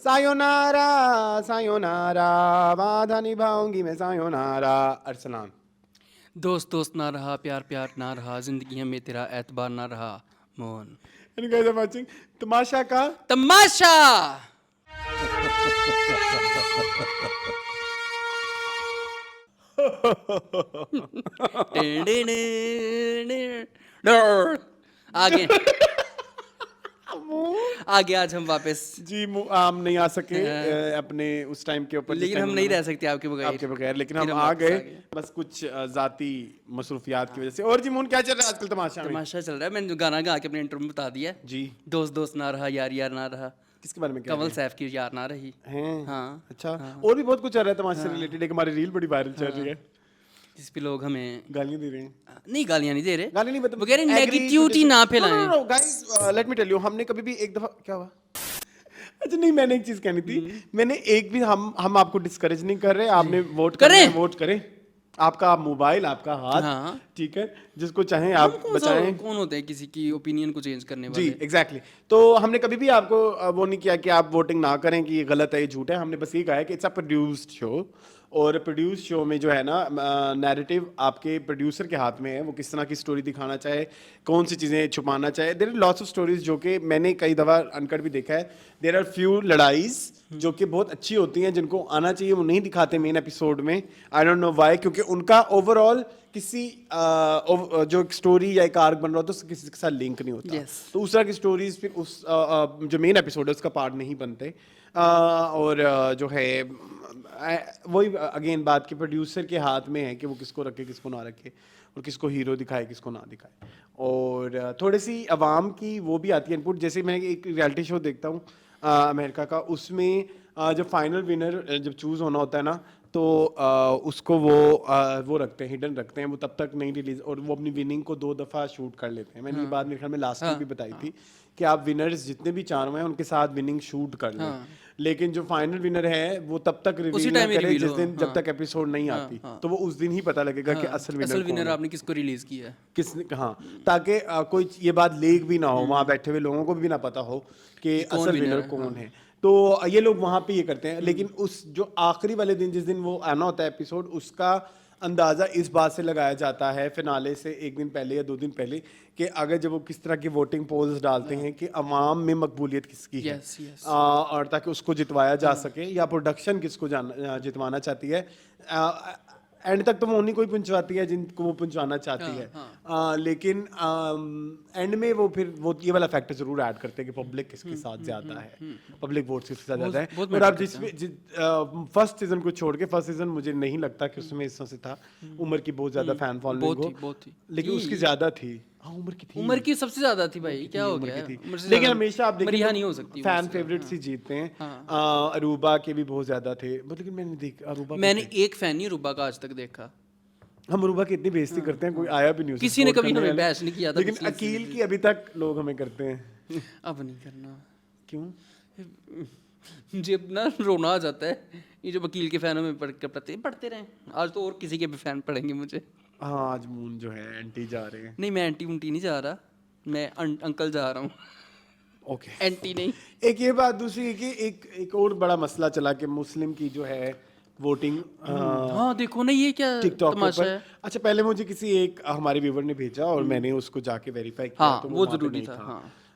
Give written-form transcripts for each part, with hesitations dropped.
Sayonara sayonara, वादा निभाऊंगी मैं sayonara. Arsalan. दोस्त दोस्त ना रहा, प्यार प्यार ना रहा, जिंदगी में तेरा एतबार ना रहा। Mohan And you guys are watching तमाशा का तमाशा। आगे आगे आज हम वापस, जी आम नहीं आ सके अपने उस टाइम के ऊपर, लेकिन हम नहीं रह सकते आपके आपके बगैर। बगैर, लेकिन फिर हम हम आ वापस गए आ गए। बस कुछ जाती मसरूफियात की वजह से। और जी मून क्या चल रहा है आजकल तमाशा में? तमाशा चल रहा है, मैंने जो गाना गा के अपने इंटरव्यू में बता दिया है। जी दोस्त दोस्त ना रहा, यार यार ना रहा, किसके बारे में कह रहे कमल सैफ की यार ना रही। हैं? हाँ अच्छा, हाँ। और भी बहुत कुछ चल रहा है तमाशे से रिलेटेड। एक हमारी रील बड़ी वायरल चल रही है, जिस पे लोग हमें गालियां दे रहे हैं। नहीं, गालियां नहीं दे रहे, गाली नहीं, मतलब वो कह रहे नेगेटिविटी ना फैलाएं। Guys let me tell you, हमने कभी भी एक दफा क्या हुआ। अच्छा नहीं, मैंने एक चीज कहनी थी। मैंने एक भी हम आपको डिस्करेज नहीं कर रहे, आपने वोट करना है करें। वोट करें, आपका मोबाइल आपका हाथ, हाँ, ठीक है, जिसको चाहें हम आप बचाएं। कौन होते हैं किसी की ओपिनियन को चेंज करने जी वाले। एग्जैक्टली तो हमने कभी भी आपको वो नहीं किया कि आप वोटिंग ना करें कि ये गलत है ये झूठ है। हमने बस ये कहा है कि इट्स अ प्रोड्यूस्ड शो, और प्रोड्यूस शो में जो है ना नैरेटिव आपके प्रोड्यूसर के हाथ में है, वो किस तरह की स्टोरी दिखाना चाहे, कौन सी चीज़ें छुपाना चाहे। There are lots of stories जो कि मैंने कई दफ़ा अनकट भी देखा है। देयर आर फ्यू लड़ाईज जो कि बहुत अच्छी होती हैं, जिनको आना चाहिए, वो नहीं दिखाते मेन एपिसोड में। आई डोंट नो व्हाई, क्योंकि उनका ओवरऑल किसी जो एक स्टोरी या एक आर्क बन रहा होता है उससे किसी के साथ लिंक नहीं होता। Yes. तो उस तरह की स्टोरीज फिर उस जो मेन एपिसोड है उसका पार्ट नहीं बनते। और जो है वही अगेन बात कि प्रोड्यूसर के हाथ में है कि वो किसको रखे किसको ना रखे, और किसको हीरो दिखाए किसको ना दिखाए। और थोड़ी सी आवाम की वो भी आती है इनपुट। जैसे मैं एक रियलिटी शो देखता हूँ अमेरिका का, उसमें जब फाइनल विनर जब चूज़ होना होता है ना, तो उसको वो रखते हैं, हिडन रखते हैं, वो तब तक नहीं रिलीज, और वो अपनी विनिंग को 2 दफ़ा शूट कर लेते हैं। मैंने ये बात मेरे ख्याल में लास्ट वीक भी बताई थी कि आप विनर्स जितने भी 4 हैं उनके साथ विनिंग शूट कर लें, लेकिन जो फाइनल विनर है वो तब तक रिवील ना टाइम ही करे रिवील जिस हो। दिन जब तक एपिसोड नहीं आती। तो वो उस दिन ही पता लगेगा कि असल विनर कौन है, आपने किसको रिलीज किया है। किसने कहा, ताकि कोई ये बात लीक भी ना हो, वहाँ बैठे हुए लोगों को भी ना पता हो कि कौन असल विनर विनर है। कौन है। तो ये लोग वहाँ पे ये करते हैं, लेकिन उस जो आखिरी वाले दिन जिस दिन वो आना होता है एपिसोड, उसका अंदाज़ा इस बात से लगाया जाता है फिनाले से एक दिन पहले या 2 दिन पहले, कि अगर जब वो किस तरह की वोटिंग पोल्स डालते हैं कि अवाम में मकबूलियत किसकी है, यस यस। और ताकि उसको जितवाया जा सके, या प्रोडक्शन किसको जितवाना चाहती है। एंड तक तो वो उन्हीं को ही पहुंचवाती है जिनको वो पहुंचवाना चाहती है। लेकिन एंड में वो फिर वो ये वाला फैक्टर जरूर ऐड करते हैं कि पब्लिक किसके साथ ज्यादा है, पब्लिक वोट्स किसके साथ ज्यादा है। और आप फर्स्ट सीजन को छोड़ के, फर्स्ट सीजन मुझे नहीं लगता कि उसमें इस तरह से था। उमर की बहुत ज्यादा फैन फॉलोइंग हो, बहुत थी, लेकिन उसकी ज्यादा थी। हाँ उम्र की थी, उम्र की सबसे ज्यादा थी भाई, क्या हो गया। लेकिन हमेशा आप मरिया देखें नहीं हो सकती फैन फेवरेट्स ही जीतते हैं। अरूबा के भी बहुत ज्यादा थे, लेकिन मैंने देख अरूबा मैंने एक फैन नहीं रूबा का आज तक देखा। हम अरूबा की इतनी बेइज्जती करते हैं, कोई आया भी नहीं उसे किसी ने support कभी करने हमें वाला। बहस नहीं किया था। लेकिन अकील की अभी तक लोग हमें करते हैं। अब नहीं करना। क्यों? मुझे ना रोना आ जाता है, ये जो वकील के फैनों में पढ़ते रहे। आज तो और किसी के भी फैन पढ़ेंगे मुझे। हाँ आज मून जो है एंटी जा रहे हैं। नहीं मैं एंटी उंटी नहीं जा रहा, मैं अंकल जा रहा हूँ। ओके एंटी नहीं। एक ये बात, दूसरी है कि एक और बड़ा मसला चला कि मुस्लिम की जो है वोटिंग हाँ देखो ना ये क्या टिकटॉक के तमाशा ऊपर। है। अच्छा पहले मुझे किसी एक हमारे व्यूवर ने भेजा और मैंने उसको जाके वेरीफाई किया, हाँ तो वो वहाँ पे जरूरी नहीं था।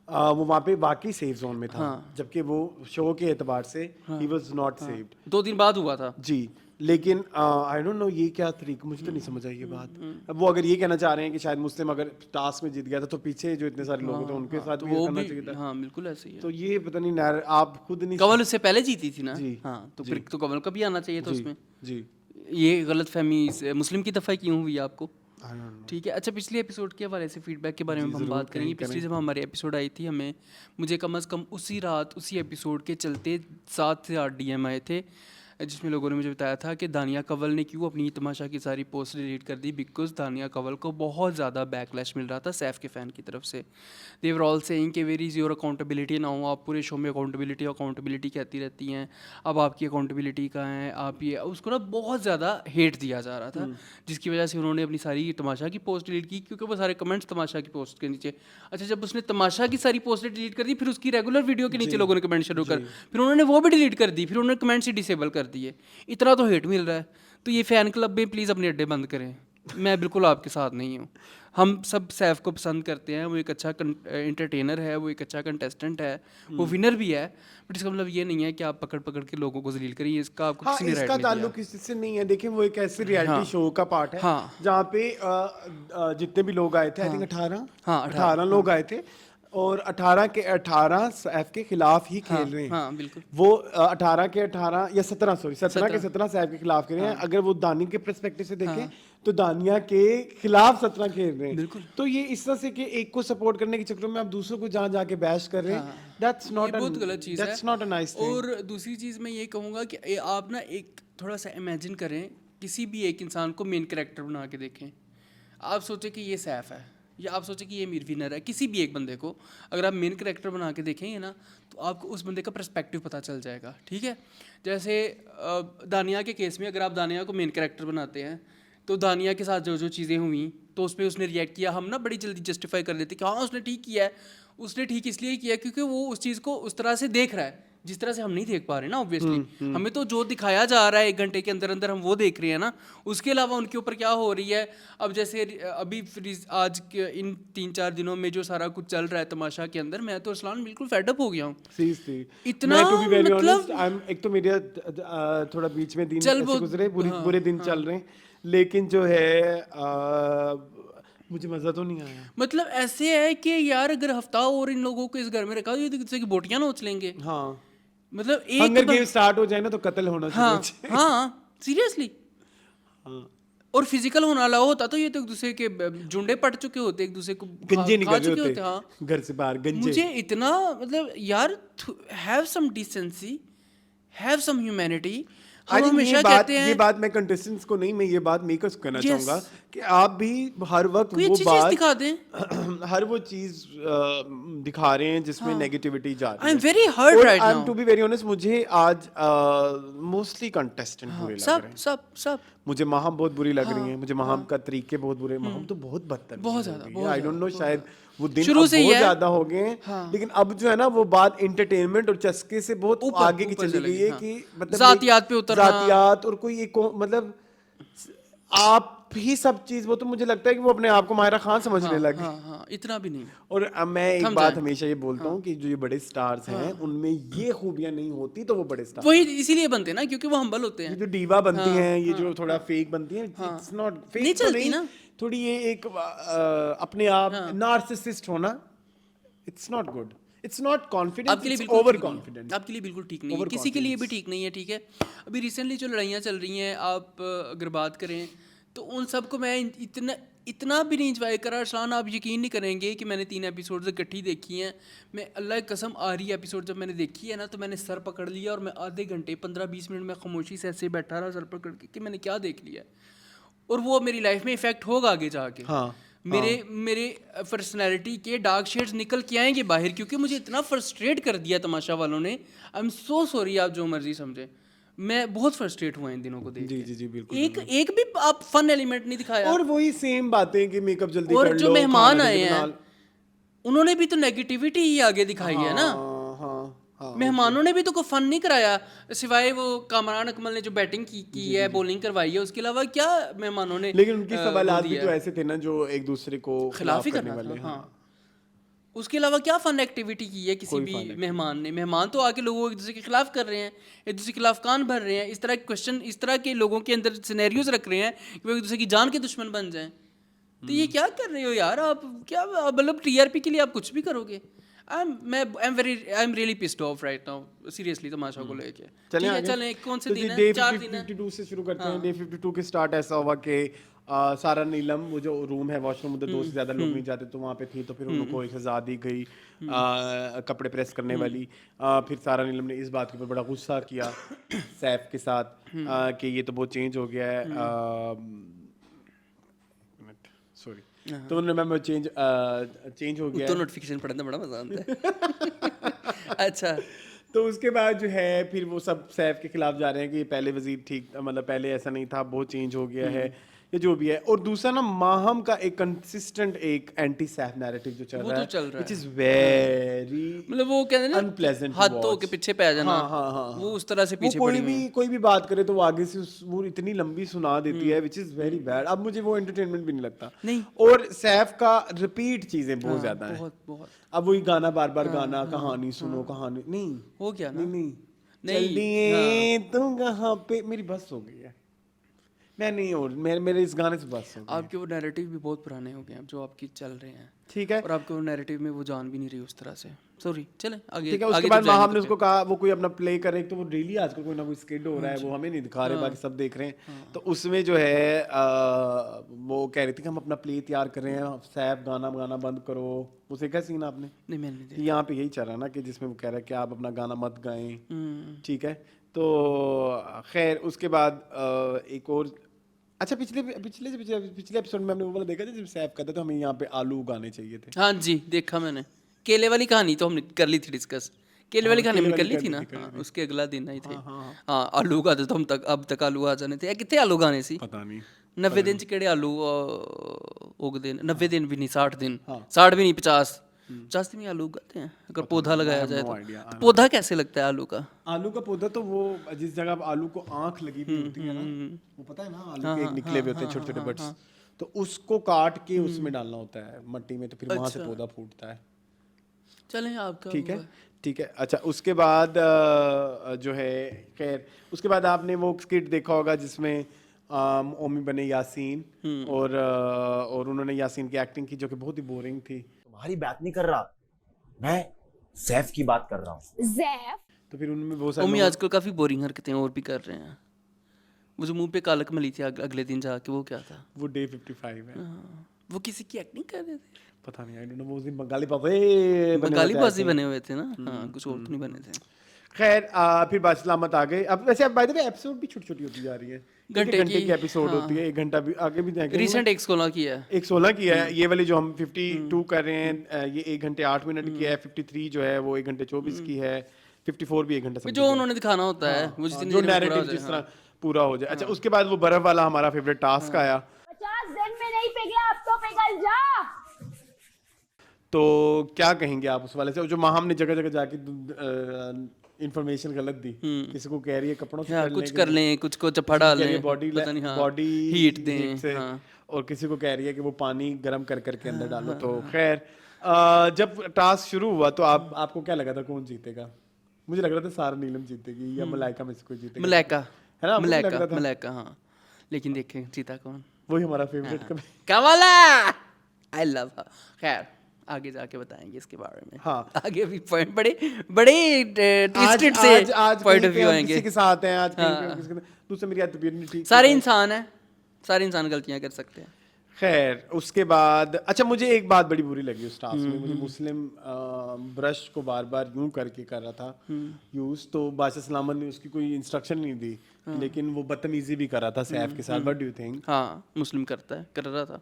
हाँ वो वहाँ पे वाकई सेफ जोन में था, जबकि वो शो के एतबार से ही वाज नॉट सेव्ड। 2 दिन बाद हुआ था। जी लेकिन आई डोंट नो ये क्या तरीका, मुझे तो नहीं समझ आई ये बात। अब वो अगर ये कहना चाह रहे हैं कि शायद मुस्लिम अगर टास्क में जीत गया था तो पीछे जो इतने सारे लोग थे उनके साथ तो भी वो करना भी चाहिए था। हाँ बिल्कुल ऐसे ही है। तो ये पता नहीं आप खुद नहीं कंवल उससे पहले जीती थी ना। जी, हाँ तो फिर तो कंवल का भी आना चाहिए था जी उसमें। जी ये गलत फहमी मुस्लिम की दफ़ा क्यों हुई आपको। I don't know। ठीक है। अच्छा पिछले एपिसोड के हवाले से फीडबैक के बारे में जी, हम ज़रूर बात करेंगे। पिछली जब हमारी एपिसोड आई थी मुझे कम से कम उसी रात उसी एपिसोड के चलते 7 से 8 DM आए थे। जिसमें लोगों ने मुझे बताया था कि दानिया कंवल ने क्यों अपनी तमाशा की सारी पोस्ट डिलीट कर दी, बिकॉज दानिया कंवल को बहुत ज़्यादा बैकलैश मिल रहा था सैफ के फ़ैन की तरफ से। दे वर ऑल सेइंग कि where is your accountability now, आप पूरे शो में अकाउंटेबिलिटी कहती रहती हैं, अब आपकी अकाउंटेबिलिटी कहाँ है, आप ये उसको ना बहुत ज़्यादा हेट दिया जा रहा था, जिसकी वजह से उन्होंने अपनी सारी तमाशा की पोस्ट डिलीट की, क्योंकि वो सारे कमेंट्स तमाशा की पोस्ट के नीचे। अच्छा, जब उसने तमाशा की सारी पोस्टें डिलीट कर दी, फिर उसकी रेगुलर वीडियो के नीचे लोगों ने कमेंट शुरू कर, फिर उन्होंने वो भी डिलीट कर दी, फिर उन्होंने कमेंट्स ही डिसेबल कर दिए। इतना तो हेट मिल रहा है, तो ये फ़ैन क्लब में प्लीज़ अपने अड्डे बंद करें। मैं बिल्कुल आपके साथ नहीं हूँ। हम सब सैफ को पसंद करते हैं, वो एक अच्छा इंटरटेनर है, वो एक अच्छा कंटेस्टेंट है, वो विनर भी है, बट इसका मतलब ये नहीं है कि आप पकड़ पकड़ के लोगों को जलील करिए। इसका आपको हाँ, किसी ने राइट इसका नहीं दिया। ताल्लुक किसी से नहीं है। देखिए, वो एक ऐसे रियलिटी शो का पार्ट है हाँ। जहाँ पे जितने भी लोग आए थे, आई थिंक 18 हाँ, 18 लोग आए थे, और 18 के 18 सैफ के खिलाफ ही खेल रहे हैं। हाँ, बिल्कुल। वो 18 के 18 या 17 सॉरी 17 के 17 सैफ के खिलाफ खेल रहे हैं। अगर वो दानी के पर्सपेक्टिव से देखें तो दानिया के खिलाफ 17 खेल रहे हैं। बिल्कुल। तो ये इस तरह से कि एक को सपोर्ट करने के चक्कर में आप दूसरों को जहाँ जाके बैश कर रहे हैं, दैट्स ये नॉट बहुत गलत चीज़ है। That's not a nice thing. और दूसरी चीज़ मैं ये कहूँगा कि आप ना एक थोड़ा सा इमेजिन करें, किसी भी एक इंसान को मेन कैरेक्टर बना के देखें। आप सोचें कि ये सैफ है, या आप सोचें कि ये मीर विनर है, किसी भी एक बंदे को अगर आप मेन कैरेक्टर बना के देखेंगे ना, तो आपको उस बंदे का पर्सपेक्टिव पता चल जाएगा। ठीक है, जैसे दानिया के केस में अगर आप दानिया को मेन कैरेक्टर बनाते हैं, तो दानिया के साथ जो जो चीज़ें हुई तो उस पर उसने रिएक्ट किया, हम ना बड़ी जल्दी जस्टिफाई कर देते कि हाँ उसने ठीक किया है। उसने ठीक इसलिए किया क्योंकि वो उस चीज़ को उस तरह से देख रहा है जिस तरह से हम नहीं देख पा रहे ना, ऑब्वियसली। हमें तो जो दिखाया जा रहा है 1 घंटे के अंदर अंदर हम वो देख रहे हैं ना, उसके अलावा उनके ऊपर क्या हो रही है। अब जैसे अभी आज के इन 3-4 दिनों में जो सारा कुछ चल रहा है तमाशा के अंदर, मैं तो अरसलान बिल्कुल फेडअप हो गया हूँ। सीरियसली इतना मैं टू बी वेरी मतलब ऑनेस्ट, आई एम एक तो मेरे थोड़ा बीच में दिन चल ऐसे वो- गुजरे, हाँ, बुरे दिन चल रहे हैं, लेकिन जो है मुझे मजा तो नहीं आया। मतलब ऐसे है कि यार अगर हफ्ता और इन लोगों को इस घर में रखा तो ये तो किसी की बोटियां नोच लेंगे। हाँ, मतलब एक हंगर गेम स्टार्ट हो जाए ना तो कत्ल होना हाँ चाहिए। हाँ सीरियसली। हाँ, और फिजिकल होना अलाउ होता तो ये तो एक दूसरे के जुंडे पट चुके होते, एक दूसरे को गंजे खा निकल चुके रहे होते। हाँ, होते घर से बाहर, गंजे। मुझे इतना मतलब यार have some decency, have some humanity. I um think हमेशा कहते हैं ये बात मैं कंटेस्टेंट्स को नहीं, मैं ये बात मेकर्स को कहना Yes. चाहूंगा कि आप भी हर वक्त कोई वो अच्छी चीज बात दिखा दें। हर वो चीज दिखा रहे हैं जिसमें नेगेटिविटी जा रही आई है। Am very hurt right I am now. To be very honest, मुझे आज मोस्टली कंटेस्टेंट बुरे लग रहे सब हैं। सब सब मुझे माहम बहुत बुरी लग रही है, मुझे माहम का तरीके बहुत बुरे, माहम तो बहुत बदतर, बहुत ज़्यादा, आई डोंट नो, शायद वो दिन शुरू अब से ही बहुत है। ज्यादा हो गए हैं, लेकिन अब जो है ना वो बात एंटरटेनमेंट और चस्के से बहुत ऊपर- आगे की ऊपर चली चले गई गई, है हाँ। कि मतलब ज़ातियात पे उतरना। जातियात और कोई एक मतलब आप ही सब चीज, वो तो मुझे लगता है कि वो अपने आप को माहिरा खान समझने लग गए। हाँ हाँ, इतना भी नहीं। और मैं एक थम बात जाएं। हमेशा ये बोलता हूँ कि जो ये बड़े स्टार्स हैं उनमें ये खूबियां नहीं होती तो वो बड़े स्टार, वही इसीलिए बनते हैं ना, क्योंकि वो हम्बल होते ये हैं। जो डीवा बनती हैं, ये जो थोड़ा फेक बनती हैं, इट्स नॉट फेक, नहीं तो चलती नहीं, ना। थोड़ी ये एक अपने आप नार्सिसिस्ट होना, it's not good, it's not confidence, आपके लिए इट्स बिल्कुल ओवर ठीक नहीं है। कॉन्फिडेंस। आपके लिए बिल्कुल ठीक नहीं है, किसी के लिए भी ठीक नहीं है। ठीक है, अभी रिसेंटली जो लड़ाइयाँ चल रही हैं, आप अगर बात करें तो उन सब को मैं इतना भी नहीं इंजॉय करा अरसलान, आप यकीन नहीं करेंगे कि मैंने 3 एपिसोड इकट्ठी देखी हैं। मैं अल्लाह की कसम, आखिरी एपिसोड जब मैंने देखी है ना, तो मैंने सर पकड़ लिया और मैं आधे घंटे 15-20 मिनट में खामोशी से ऐसे बैठा रहा सर पकड़ के कि मैंने क्या देख लिया। और वो मेरी लाइफ में इफेक्ट होगा आगे जाके। हाँ, मेरे पर्सनैलिटी के डार्क शेड्स निकल के आएंगे बाहर, क्योंकि मुझे इतना फ्रस्ट्रेट कर दिया तमाशा वालों ने। आई एम सो सॉरी, आप जो मर्जी समझे, मैं बहुत फ्रस्ट्रेट हुआ इन दिनों को देख जी के। जी जी बिल्कुल। एक भी आप फन एलिमेंट नहीं दिखाया। और वही सेम बातें कि मेकअप जल्दी और कर जो लो, मेहमान खाना आए जल्दी हैं बना लो। उन्होंने भी तो नेगेटिविटी ही आगे दिखाई है ना। हाँ हाँ हाँ, मेहमानों ने भी तो कोई फन नहीं कराया, सिवाय वो कामरान अकमल ने जो बैटिंग की है, बॉलिंग करवाई है, उसके अलावा क्या मेहमानों ने। लेकिन उनके सवालात वो भी दिया तो ऐसे थे ना जो एक दूसरे को खिलाफ ही करने करना वाले। था। हाँ, उसके अलावा क्या फन एक्टिविटी की है किसी कोई भी fun activity मेहमान ने। मेहमान तो आके लोगों को एक दूसरे के खिलाफ कर रहे हैं, एक दूसरे के खिलाफ कान भर रहे हैं, इस तरह के क्वेश्चन, इस तरह के लोगों के अंदर सिनेरियोज रख रहे हैं कि वो एक दूसरे की जान के दुश्मन बन जाएं। तो ये क्या कर रहे हो यार आप? क्या मतलब टीआरपी के लिए आप कुछ भी करोगे? I'm really pissed off right now, seriously, तमाशा को लेके। चलें ठीक है, आगे। चलें, कौन से तो दिन जी है? डे 4 दिन है। 52 से शुरू करते हैं। डे 52 के स्टार्ट ऐसा हुआ कि सारा नीलम, वो जो रूम है वॉशरूम, उधर 2 से ज़्यादा लोग नहीं जाते, तो वहाँ पे थी, तो फिर उनको एक सज़ा दी गई कपड़े प्रेस करने वाली। फिर सारा नीलम ने इस बात के ऊपर बड़ा गुस्सा किया सैफ के साथ कि ये तो बहुत चेंज हो गया है। सॉरी, तो उन्होंने मैं चेंज हो गया तो है। नोटिफिकेशन पढ़ना बड़ा मजा आता है। अच्छा, तो उसके बाद जो है फिर वो सब सैफ के खिलाफ जा रहे हैं कि ये पहले वजीर ठीक, मतलब पहले ऐसा नहीं था, बहुत चेंज हो गया है, ये जो भी है। और दूसरा ना, माहम का एक कंसिस्टेंट एक एंटी सैफ नैरेटिव जो चल वो रहा तो है, चल रहा व्हिच है। इज वेरी मतलब वो कहते हैं ना, अनप्लेजेंट हाथों के पीछे पै जाना, हाँ हाँ हाँ, वो उस तरह से वो पीछे पड़ी हुई है। कोई भी बात करे तो वो आगे से वो इतनी लंबी सुना देती है, विच इज वेरी बैड। अब मुझे वो एंटरटेनमेंट भी नहीं लगता। नहीं। और सैफ का रिपीट चीजें बहुत ज्यादा है। बहुत बहुत अब वही गाना बार बार गाना, कहानी सुनो, कहानी नहीं, हो गया ना। नहीं नहीं, चल दिए तुम कहाँ पे, मेरी बस हो गई है। मैं नहीं, और मेरे इस गाने से बस हो गई है। आपके वो नैरेटिव भी बहुत पुराने हो गए हैं जो आपकी चल रहे हैं, ठीक है, और आपके वो नैरेटिव में वो जान भी नहीं रही उस तरह से। सॉरी, चलें आगे। ठीक है। उसके आगे बाद जब जाएंगे माहम ने तो उसको कहा वो कोई अपना प्ले करे, तो वो डेली आजकल कोई ना कोई स्किड हो रहा है, वो हमें नहीं दिखा रहे, बाकी सब देख रहे हैं। तो उसमें जो है वो कह रही थी कि हम अपना प्ले तैयार कर रहे हैं, सैफ गाना गाना बंद करो। वो देखा सीन आपने? नहीं, मैंने नहीं देखा। यहाँ पे यही चल रहा है ना, कि जिसमें वो कह रहा है कि आप अपना गाना मत गाएं, ठीक है। तो खैर उसके बाद एक और, अच्छा, पिछले एपिसोड में हमने वो वाला देखा था जब सैफ कहता था हमें यहाँ पे आलू उगाने चाहिए थे। हाँ जी, देखा मैंने। केले वाली कहानी तो हमने कर ली थी डिस्कस। केले वाली कहानी केले हमने कर वाली ली थी ना। कर ली हाँ, थी। उसके अगला दिन आई थे। हाँ, आलू उगाते तो हम तक अब तक आलू आ जाने थे। कितने आलू उगाने सी? पता नहीं 90 दिन च केड़े आलू उगदे ने? 90 दिन भी नहीं, 60 दिन, 60 भी नहीं, 50 दिन में आलू उगाते हैं अगर पौधा लगाया जाए तो। idea, तो पौधा कैसे लगता है आलू का? आलू का पौधा तो वो जिस जगह आलू को आंख लगी हुई होती है ना, वो पता है ना, आलू के एक निकले हुए होते हैं छोटे छोटे बट्स, तो उसको काट के उसमें डालना होता है मट्टी में, तो फिर वहां से पौधा फूटता है। चलें आपका ठीक है, हुआ। ठीक है। अच्छा, उसके बाद जो है, खैर उसके बाद आपने वो स्किट देखा होगा जिसमें ओमी बने यासीन, और उन्होंने यासीन की एक्टिंग की जो कि बहुत ही बोरिंग थी। तुम्हारी बात नहीं कर रहा, मैं सैफ की बात कर रहा हूँ। जैफ तो फिर उनमें बहुत सारे ओमी लोग- आजकल काफ़ी बोरिंग हरकतें और भी कर रहे हैं। वो जो मुंह पे कालक मली थी अगले दिन जाके, वो क्या था? वो डे 55 है। हाँ, वो किसी की एक्टिंग कर रहे थे। पता नहीं, आई डोंट नो, वो उस दिन बंगाली पापे बंगाली बाजी बने हुए थे ना। हाँ, कुछ और तो नहीं बने थे। खैर फिर बात सलामत आ गए। अब वैसे अब बाय द वे एपिसोड भी छोटी छोटी होती जा रही है, घंटे घंटे की की, एपिसोड होती है, 1 घंटा भी आगे भी जाएंगे। रिसेंट एक 16 की है। एक 16 की है, ये वाली जो हम 52 कर रहे हैं, ये 1 घंटे 8 मिनट की है। 53 जो है वो 1 घंटे 24 की है। 54 भी 1 घंटा जो उन्होंने दिखाना होता है, वो जितनी जो देर में पूरा हो नैरेटिव जाए। जिस तरह पूरा हो जाए। अच्छा, उसके बाद वो बर्फ वाला हमारा फेवरेट टास्क आया। 50 दिन में नहीं पिघला, अब तो पिघल जा। तो क्या कहेंगे आप उस वाले से? जो माहम ने जगह जगह जाके इंफॉर्मेशन गलत दी, किसी को कह रही है कपड़ों से हाँ, कुछ कर लें, कुछ को चप्पा डाल लें, बॉडी पता नहीं, हाँ, बॉडी हीट दें, से, हाँ। और किसी को कह रही है कि वो पानी गर्म कर करके अंदर डालो। तो खैर जब टास्क शुरू हुआ तो आपको क्या लगा था कौन जीतेगा? मुझे लग रहा था सारा नीलम जीतेगी या मलाइका में से कोई जीतेगा, मलाइका, है ना? आपको भी लग रहा था? मलाइका, हाँ। लेकिन देखें जीता कौन? वही हमारा फेवरेट कभी। कमला, आई लव हर। खैर आगे जाके बताएंगे इसके बारे में। हाँ। आगे भी पॉइंट बड़े बड़े ट्विस्टेड से पॉइंट ऑफ व्यू आएंगे। किसी के साथ हैं, आज कहीं पे किसी के, दूसरे मेरी तबीयत नहीं ठीक। सारे इंसान हैं, सारे इंसान गलतियां कर सकते हैं। खैर उसके बाद अच्छा, मुझे एक बात बड़ी बुरी लगी उस टास्क में। मुझे मुस्लिम ब्रश को बार बार यूं करके कर रहा था यूज, तो बादशाह सलामत ने उसकी कोई इंस्ट्रक्शन नहीं दी, लेकिन वो बदतमीजी भी कर रहा था सैफ के साथ। What do you think? हाँ, मुस्लिम करता है, कर रहा था।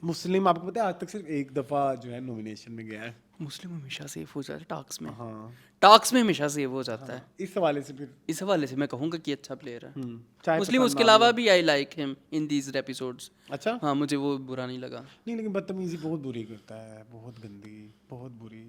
मुस्लिम, आपको पता है आज तक सिर्फ एक दफा जो है नॉमिनेशन में गया है। मुस्लिम हमेशा सेफ हो जाता है टास्क में। हाँ, टास्क में हमेशा सेफ हो जाता है। इस हवाले से फिर इस हवाले से मैं कहूँगा कि अच्छा प्लेयर है चाहे मुस्लिम। पसंद उसके ना अलावा भी I like him in these episodes. अच्छा, हाँ, मुझे वो बुरा नहीं लगा। नहीं, लेकिन बदतमीजी बहुत बुरी करता है, बहुत गंदी, बहुत बुरी,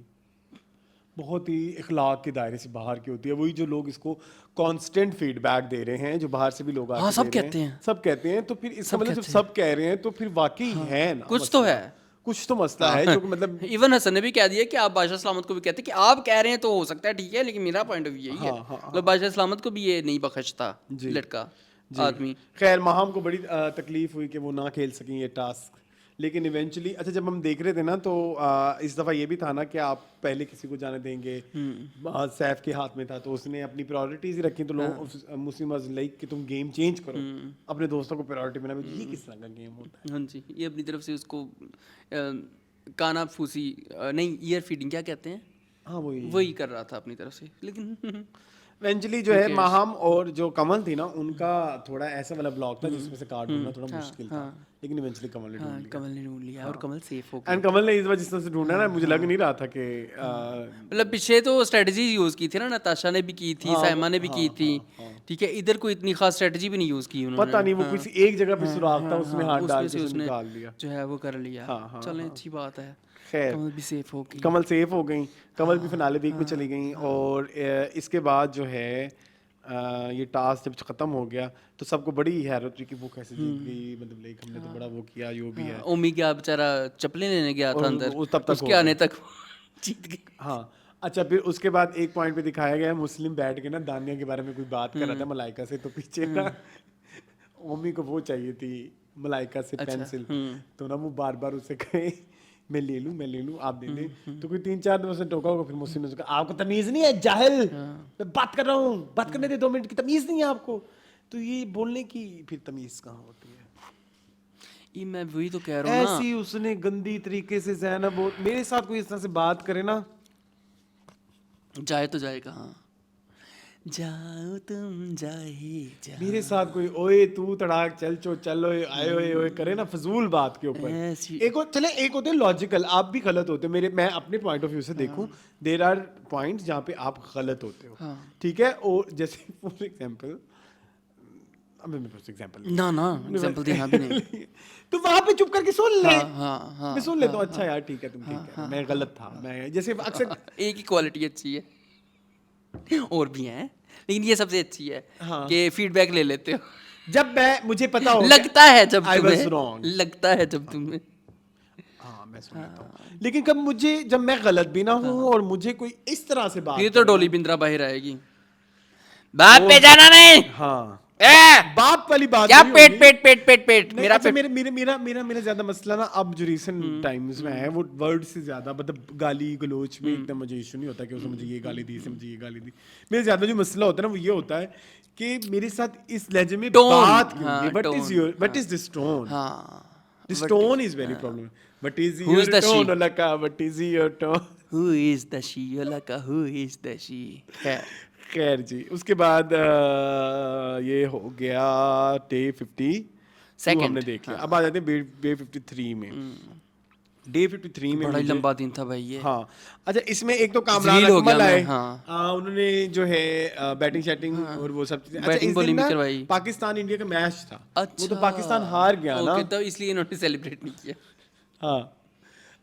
बहुत ही इखलाक के दायरे से बाहर की होती है। वही जो लोग इसको कांस्टेंट फीडबैक दे रहे हैं, जो बाहर से भी लोग आके हाँ, सब दे रहे कहते हैं। सब कहते हैं। तो फिर इसका मतलब जब कहते सब कह रहे हैं तो फिर वाकई है ना, कुछ तो है। कुछ तो मसला है जो कि मतलब इवन हसन ने भी कह दिया कि आप बादशाह सलामत को भी कहते हैं कि आप कह रहे हैं तो हो सकता है ठीक है, लेकिन मेरा पॉइंट ऑफ व्यू यही है। मतलब बादशाह सलामत को भी ये नहीं बख्शता लड़का आदमी। खैर माहम को बड़ी तकलीफ हुई कि वो ना खेल सकी ये टास्क, लेकिन इवेंचुअली अच्छा जब हम देख रहे थे ना तो इस दफ़ा ये भी था ना कि आप पहले किसी को जाने देंगे, सैफ के हाथ में था तो उसने अपनी प्रायोरिटीज रखी, तो लोग मुस्लिम वाज लाइक कि तुम गेम चेंज करो, अपने दोस्तों को प्रायोरिटी में ना, ये किस तरह का गेम होता है? हाँ जी, ये अपनी तरफ से उसको काना फूसी नहीं, ईयर फीडिंग क्या कहते हैं, हाँ वही कर रहा था अपनी तरफ से, लेकिन इवेंचुअली जो है माहम और जो कमल थी ना उनका थोड़ा ऐसा वाला ब्लॉग था जिसमें से कार्ड ढूंढना थोड़ा मुश्किल था, लेकिन इवेंचुअली कमल ने ढूंढ लिया। कमल ने ढूंढ लिया और कमल सेफ हो गया। एंड कमल ने इस बार जिस तरह से ढूंढा ना, मुझे लग नहीं रहा था कि मतलब पीछे तो स्ट्रेटजी यूज की थी ना, नताशा ने भी की थी, साइमा ने भी की थी, ठीक है, इधर कोई इतनी खास स्ट्रेटजी भी नहीं यूज की उन्होंने। पता नहीं वो किसी एक जगह पे सुराख था, उसमें हाथ डाल के उसने निकाल दिया। जो है वो कर लिया। चलें, अच्छी बात है, खैर कमल भी सेफ हो गई। कमल सेफ हो गई, कमल भी फिनाले वीक में चली गई। और इसके बाद जो है ये टास्क जब खत्म हो गया तो सबको बड़ी हैरत हुई कि वो कैसे जीत गई, मतलब लाइक हमने तो बड़ा वो किया, जो भी है। ओमी क्या बेचारा चप्पलें लेने गया था अंदर, तब तक उसके आने तक जीत गई। हाँ अच्छा, फिर उसके बाद एक पॉइंट पे दिखाया गया है मुस्लिम बैठ के ना दानिया के बारे में कोई बात कर रहा था मलाइका से, तो पीछे ना ओमी को वो चाहिए थी मलाइका से पेंसिल, तो ना वो बार बार उसे कहे मैं ले लूं आप दे दें, तो कोई 3-4 दिन उसने टोका होगा, फिर मुस्लिम ने कहा आपको तमीज नहीं है जाहिल, मैं बात कर रहा हूँ, बात करने दे 2 मिनट की तमीज नहीं है आपको, तो ये बोलने की फिर तमीज कहाँ होती है? ये मैं वही तो कह रहा हूँ ना, ऐसी उसने गंदी तरीके से ज़ैनब मेरे साथ कोई इस तरह से बात करे ना, जाए तो जाए कहाँ, जाओ तुम जाए मेरे साथ कोई ओए तू तड़ाक चल ओए आए ओए करे ना फजूल बात के ऊपर। ऐसी- एक होते हैं लॉजिकल, आप भी गलत होते हो, मैं अपने पॉइंट ऑफ व्यू से देखूं, देयर आर पॉइंट्स जहाँ पे आप गलत होते हो, ठीक है, और जैसे फॉर एग्जांपल अबे मैं फॉर एग्जांपल ना एग्जांपल देना भी नहीं। तो वहां पे चुप करके सुन ले, हाँ, मैं सुन लेता हूँ, अच्छा यार ठीक है तुम ठीक है, मैं गलत था, मैं जैसे अक्सर एक ही क्वालिटी अच्छी है, और भी हैं, लेकिन ये सबसे अच्छी है कि फीडबैक ले लेते हो, जब मुझे पता हो लगता है जब I was तुम्हें wrong. लगता है जब तुम्हें, हाँ मैं सुन लेता हूँ, लेकिन जब मैं गलत भी ना हूँ और मुझे कोई इस तरह से बात फिर तो डोली बिंद्रा बाहर आएगी, बाप पे जाना नहीं, हाँ ए! बाप वाली बात क्या नहीं पेट होगी। मेरा अच्छा, पेट, मेरा ज्यादा मसला ना अब जो रिसेंट टाइम्स में है वो वर्ड से ज्यादा, मतलब गाली गलोच में इतना मुझे इशू नहीं होता कि उसने मुझे ये गाली दी, इसने मुझे ये गाली दी। मेरे ज्यादा जो मसला होता है ना वो ये होता है कि मेरे साथ इस लहजे में Tone, बात क्यों हाँ, है, what is this tone, this tone is very problem, what is Who is your the she? Tone लका, what is your tone. Who is the she? योला का who is the she? खैर जी, उसके बाद ये हो गया डे 50 Second, हमने देख लिया। अब आ जाते हैं डे 53 में। डे 53 में बड़ा ही लंबा दिन था भाई ये। हाँ अच्छा, इसमें एक तो कामरान Zeel हो गया अकमल आए, मैं, उन्होंने जो है बैटिंग शैटिंग और वो सब चीजें, अच्छा Batting इस दिन bowling भी ना करवाई। पाकिस्तान इंडिया का मैच था, अच्छा, वो तो पाकिस्तान हार गया ना, ओके, तो इसलिए इन्होंने सेलिब्रेट नहीं किया। हाँ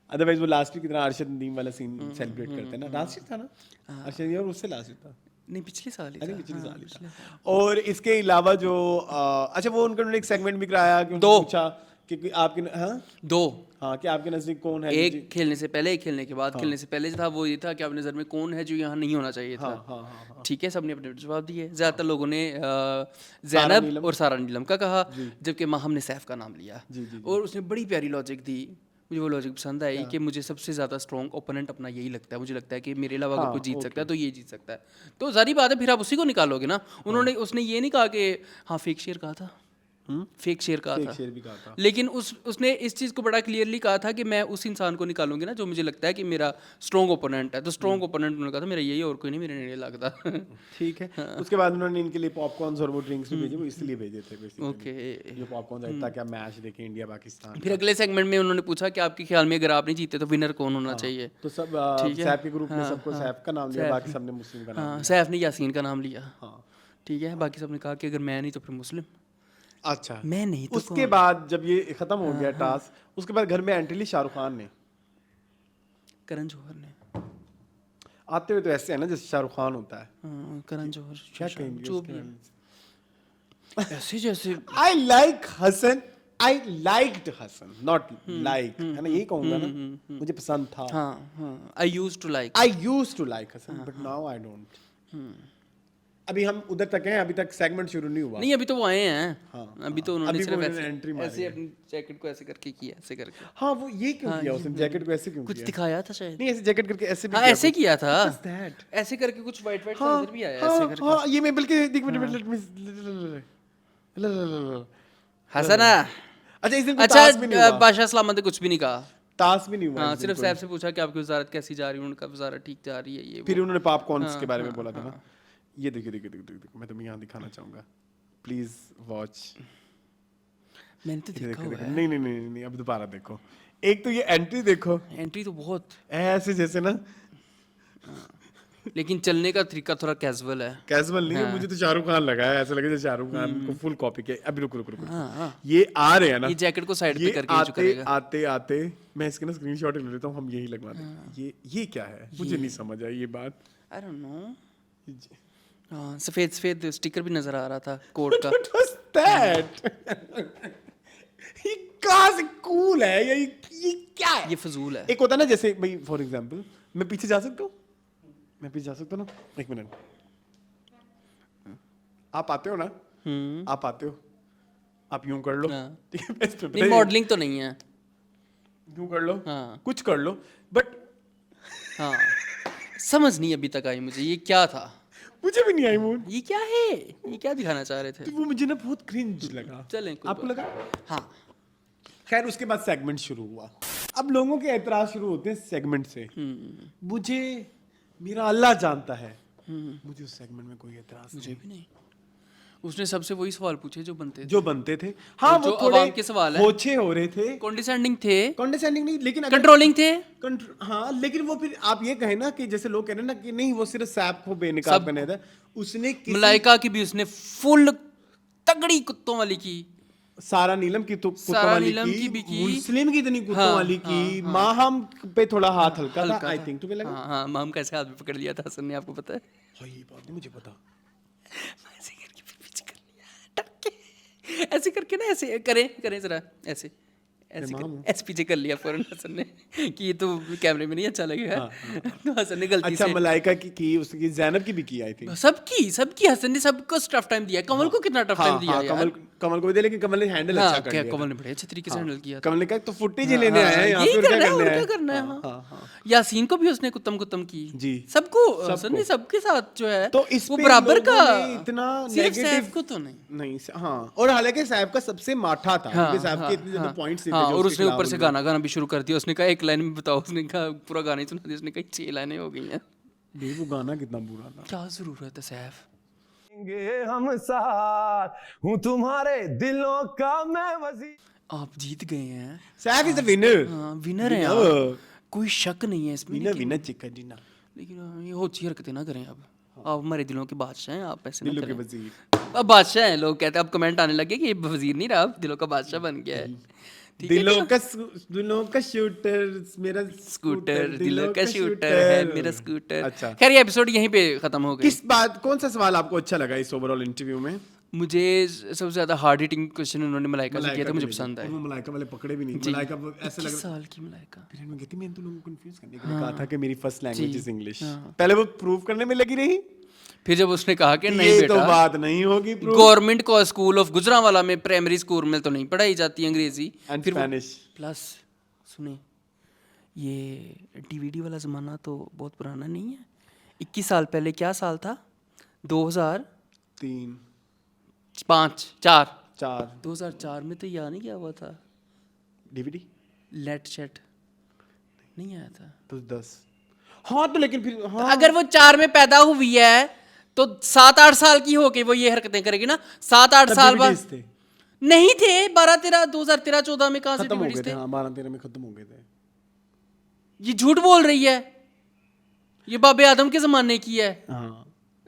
अदरवाइज वो लास्ट वीक की तरह अरशद नदीम वाला सीन सेलिब्रेट करते हैं ना, लास्ट वीक था ना अरशद नदीम, और उससे लास्ट वीक था, नहीं पिछले साल ही आई थिंक था, पिछले हाँ, साल ही पिछले था। और इसके अलावा जो अच्छा वो उन्होंने एक सेगमेंट भी कराया कि उनसे दो। पूछा कि आपके दो, हाँ कि आपके नजदीक कौन है एक खेलने से पहले, एक खेलने के बाद। खेलने से पहले जो था वो ये था कि आपकी नज़र में कौन है जो यहाँ नहीं होना चाहिए था। हाँ ठीक है, सबने अपने जवाब दिए। ज़्यादातर लोगों ने जैनब और सारा नीलम का कहा, जबकि माहम ने सैफ का नाम लिया। और उसने बड़ी प्यारी लॉजिक दी, मुझे वो लॉजिक पसंद आई कि मुझे सबसे ज़्यादा स्ट्रॉन्ग ओपोनेंट अपना यही लगता है, मुझे लगता है कि मेरे अलावा अगर कोई जीत सकता है तो ये जीत सकता है। तो जारी बात है फिर आप उसी को निकालोगे ना। उसने ये नहीं कहा कि हाँ फेक शेयर कहा था, फेक शेयर कहा था, शेर भी कहा था, लेकिन उसने इस चीज़ को बड़ा क्लियरली कहा था कि मैं उस इंसान को निकालूंगी ना जो मुझे लगता है कि मेरा स्ट्रॉन्ग ओपोनेंट है। तो स्ट्रॉन्ग ओपोनेंट उन्होंने कहा था मेरा यही, और कोई नहीं, मेरे नहीं लगता। ठीक है। उसके बाद उन्होंने इनके लिए पॉपकॉर्न्स और वो ड्रिंक्स भी भेजे, वो इसलिए भेजे थे बेसिकली, ओके, जो पॉपकॉर्न है ताकि आप मैच देखें इंडिया पाकिस्तान। फिर अगले सेगमेंट में उन्होंने पूछा कि आपके ख्याल में अगर आप नहीं जीते तो विनर कौन होना चाहिए। तो सब सैफ के ग्रुप में सबको सैफ का नाम लिया, बाकी सबने मुस्लिम का नाम हाँ, सैफ ने यासीन का नाम लिया, हाँ ठीक है, बाकी सबने कहा कि अगर मैं नहीं तो फिर मुस्लिम। अच्छा, मैं नहीं तो उसके बाद जब ये खत्म हो गया टास्क, उसके बाद घर में एंट्री ली शाहरुख खान ने। करण जौहर ने आते हुए तो ऐसे है ना जैसे शाहरुख खान होता है, करण जौहर क्या कहेंगे जो भी है। ऐसे जैसे I like Hasan, I liked Hasan, not like, है ना, यही कहूंगा ना, मुझे पसंद था। हाँ, I used to like, I used to like Hasan but now I don't. अभी हम उधर तक हैं, अभी तक सेगमेंट शुरू नहीं हुआ। नहीं अभी तो वो आए हैं। हाँ, अभी तो उन्होंने अभी सिर्फ वो ऐसे एंट्री मारी ऐसे है। अपनी जैकेट को ऐसे करके किया, ऐसे करके हाँ, वो ये क्यों हाँ, किया ये उसने, जैकेट को ऐसे क्यों कुछ किया? दिखाया था शायद। नहीं, ऐसे जैकेट करके ऐसे भी हाँ किया ऐसे कुछ। किया था, What was that? ऐसे करके कुछ वाइट वाइट हाँ, इधर भी आया हाँ, ऐसे करके। हाँ, ये मैं बल्कि देख मिनट हसना अच्छा, इस दिन कोई अच्छा टास्क भी नहीं हुआ। बादशाह सलामत ने कुछ भी नहीं कहा। टास्क भी नहीं हुआ हाँ इस दिन सिर्फ कोई। साहब से पूछा कि आपकी वजारत कैसी जा रही है, उनका वजारत ठीक जा रही है ये फिर वो। उन्होंने पॉपकॉर्न्स हाँ, के बारे में हाँ, बोला था ना। ये देखिए देखिए देखिए देखिए, मैं तुम्हें यहाँ दिखाना चाहूंगा, प्लीज वॉच। मैंने तो देखा हुआ है। नहीं नहीं नहीं नहीं, अब दोबारा देखो। एक तो ये एंट्री देखो, एंट्री तो बहुत, ऐसे जैसे ना लेकिन चलने का तरीका थोड़ा कैजुअल है। कैजुअल नहीं है, हाँ। मुझे तो शाहरुख खान लगा है, ऐसा लगे जैसे शाहरुख खान को फुल कॉपी किया। अभी रुको रुको रुको रुको। हाँ, हाँ। ये आ रहे हैं ना, ये जैकेट को साइड पे ये करके जो आते करेगा। आते आते मैं इसके ना स्क्रीनशॉट ले लेता हूँ, हम यही लगवा देंगे। ये क्या है, मुझे नहीं समझ आई ये बात। I don't know. हाँ सफेद सफेद स्टिकर भी नजर आ रहा था कोट का। What was that? ये कहाँ से कूल है, ये क्या है? ये फजूल है। एक होता है ना, जैसे भाई फॉर एग्जांपल मैं पीछे जा सकता हूँ, मैं पीछे जा सकता हूँ ना, एक मिनट। आप आते हो ना, आप आते हो, आप यूं कर लो, हाँ। ठीक है, best friend, नहीं मॉडलिंग तो नहीं है। यूं कर लो, हाँ। कुछ कर लो, बट हाँ समझ नहीं अभी तक आई मुझे ये क्या था, मुझे भी नहीं आई मूड। ये क्या है, ये क्या दिखाना चाह रहे थे। वो मुझे ना बहुत क्रिंज लगा। चलें कोई आपको बात- लगा? हाँ खैर उसके बाद सेगमेंट शुरू हुआ। अब लोगों के एतराज शुरू होते हैं सेगमेंट से। मुझे, मेरा अल्लाह जानता है, मुझे उस सेगमेंट में कोई एतराज मुझे नहीं, भी नहीं। उसने सबसे वही सवाल पूछे जो बनते थे, जो बनते थे। हाँ, जो वो थोड़े अवाम के सवाल है। होछे हो रहे थे, कॉन्डिसेंडिंग थे, कॉन्डेसेंडिंग नहीं, लेकिन अगर कंट्रोलिंग थे। हाँ, लेकिन वो फिर आप ये कहें ना कि जैसे लोग कह रहे हैं ना कि नहीं वो सिर्फ सैप को बेनकाब सब- करने था, उसने किसी मलाइका की भी उसने फुल तगड़ी कुत्तों वाली की। सारा नीलम की तो कुत्तों सारा वाली नीलम की भी की। मुस्लिम की इतनी कुत्तों हाँ, वाली की, हाँ, हाँ। माहम पे थोड़ा हाथ हल्का था, हल्का आई था। थिंक। तुम्हें लगा? हाँ हाँ माम कैसे हाथ में पकड़ लिया था हसन ने, आपको पता है। हाँ, ये बात नहीं मुझे पता। ऐसे करके फिर पीछे कर लिया टक के। ऐसे करके ना ऐसे करें करें जरा ऐसे ऐसे मामू। ऐसे पीछे कर लिया फौरन हसन ने कि ये तो कैमरे में नहीं अच्छा लगेगा। तो हसन ने गलती अच्छा, से मलाइका की उसकी जैनब की भी की आई थी। सबकी हसन ने सबको टफ टाइम दिया। कमल को कितना टफ टाइम दिया यार। कमल को भी दिया, लेकिन कमल ने हैंडल हाँ, अच्छा कर क्या लिया कमल था। ने बड़े अच्छे तरीके से हैंडल किया था। कमल ने कहा तो फुटेज हाँ, लेने आए हाँ, हैं यहाँ यही पे, और करना है, क्या और करना क्या है? करना है। हाँ, हाँ। हाँ। यासीन को भी उसने कुत्तम की जी। सबको सबको। हसन ने सबके साथ जो है तो इस वो पे बराबर लोगों का ने इतना सिर्फ negative- सैफ को तो नहीं। नहीं, हाँ, और हालांकि साहब का सबसे माठा था, हाँ, क्योंकि साहब हाँ, के इतने ज्यादा हाँ, पॉइंट्स थे हाँ, जो और उसके उसने ऊपर खिलाफ से उन्होंने- गाना भी शुरू कर दिया। उसने कहा एक लाइन में बताओ, उसने कहा पूरा गाना ही सुना दिया। उसने कहा 6 लाइनें हो गई हैं। भाई, वो गाना कितना बुरा था। क्या जरूरत है सैफ। हम साथ हूँ तुम्हारे दिलों का मैं वजीर। आप जीत गए हैं। Saif is the winner. हाँ विनर है यार, कोई शक नहीं है इसमें। विनर लेकिन- विनर चिकन डिनर, लेकिन ये होची हरकतें ना करें अब। आप हमारे दिलों के बादशाह हैं, आप ऐसे ना दिलों के करें। वजीर। अब बादशाह हैं लोग कहते हैं। अब कमेंट आने लगे कि ये वजीर नहीं रहा, अब दिलों का बादशाह बन गया है। ठीक है, दिलों का शूटर, मेरा स्कूटर दिलों का शूटर है मेरा स्कूटर। अच्छा, खैर ये एपिसोड यहीं पे खत्म हो गई। किस बात, कौन सा सवाल आपको अच्छा लगा इस ओवरऑल इंटरव्यू में? मुझे सबसे ज्यादा हार्ड हिटिंग क्वेश्चन उन्होंने मलाइका से किया था, मुझे पसंद आया। वो मलाइका वाले पकड़े भी नहीं। जी। मलाइका वो ऐसे लग 21 साल की मलाइका। फिर मैं कहती, मैंने तो लोगों को कंफ्यूज करने के लिए कहा था कि मेरी फर्स्ट लैंग्वेज जी। Is English. पहले वो प्रूव करने में लगी रही, फिर जब उसने कहा कि नहीं ये तो बेटा, बात नहीं होगी प्रूव। गवर्नमेंट को स्कूल ऑफ गुजरांवाला में प्राइमरी स्कूल में तो नहीं पढ़ाई जाती अंग्रेजी। एंड फिर वो- स्पेनिश। प्लस सुने, ये डीवीडी वाला ज़माना तो बहुत पुराना नहीं है। 21 साल पहले क्या साल था? 2005 3 4 4 2004 में तो यहाँ नहीं क्या हुआ था, डीवीडी लेट शेट नहीं आया था। तो 10। हाँ, तो लेकिन फिर हाँ, अगर वो 4 में पैदा हुई है तो 7-8 साल की होके वो ये हरकतें करेगी ना। 7-8 तब साल बाद DVDs थे, नहीं थे। 12-13 2013-14 में कहाँ से खत्म हो गए DVDs थे। थे? हाँ, 12-13 में खत्म हो गए थे। ये झूठ बोल रही है, ये बाबे आदम के जमाने की है। हाँ,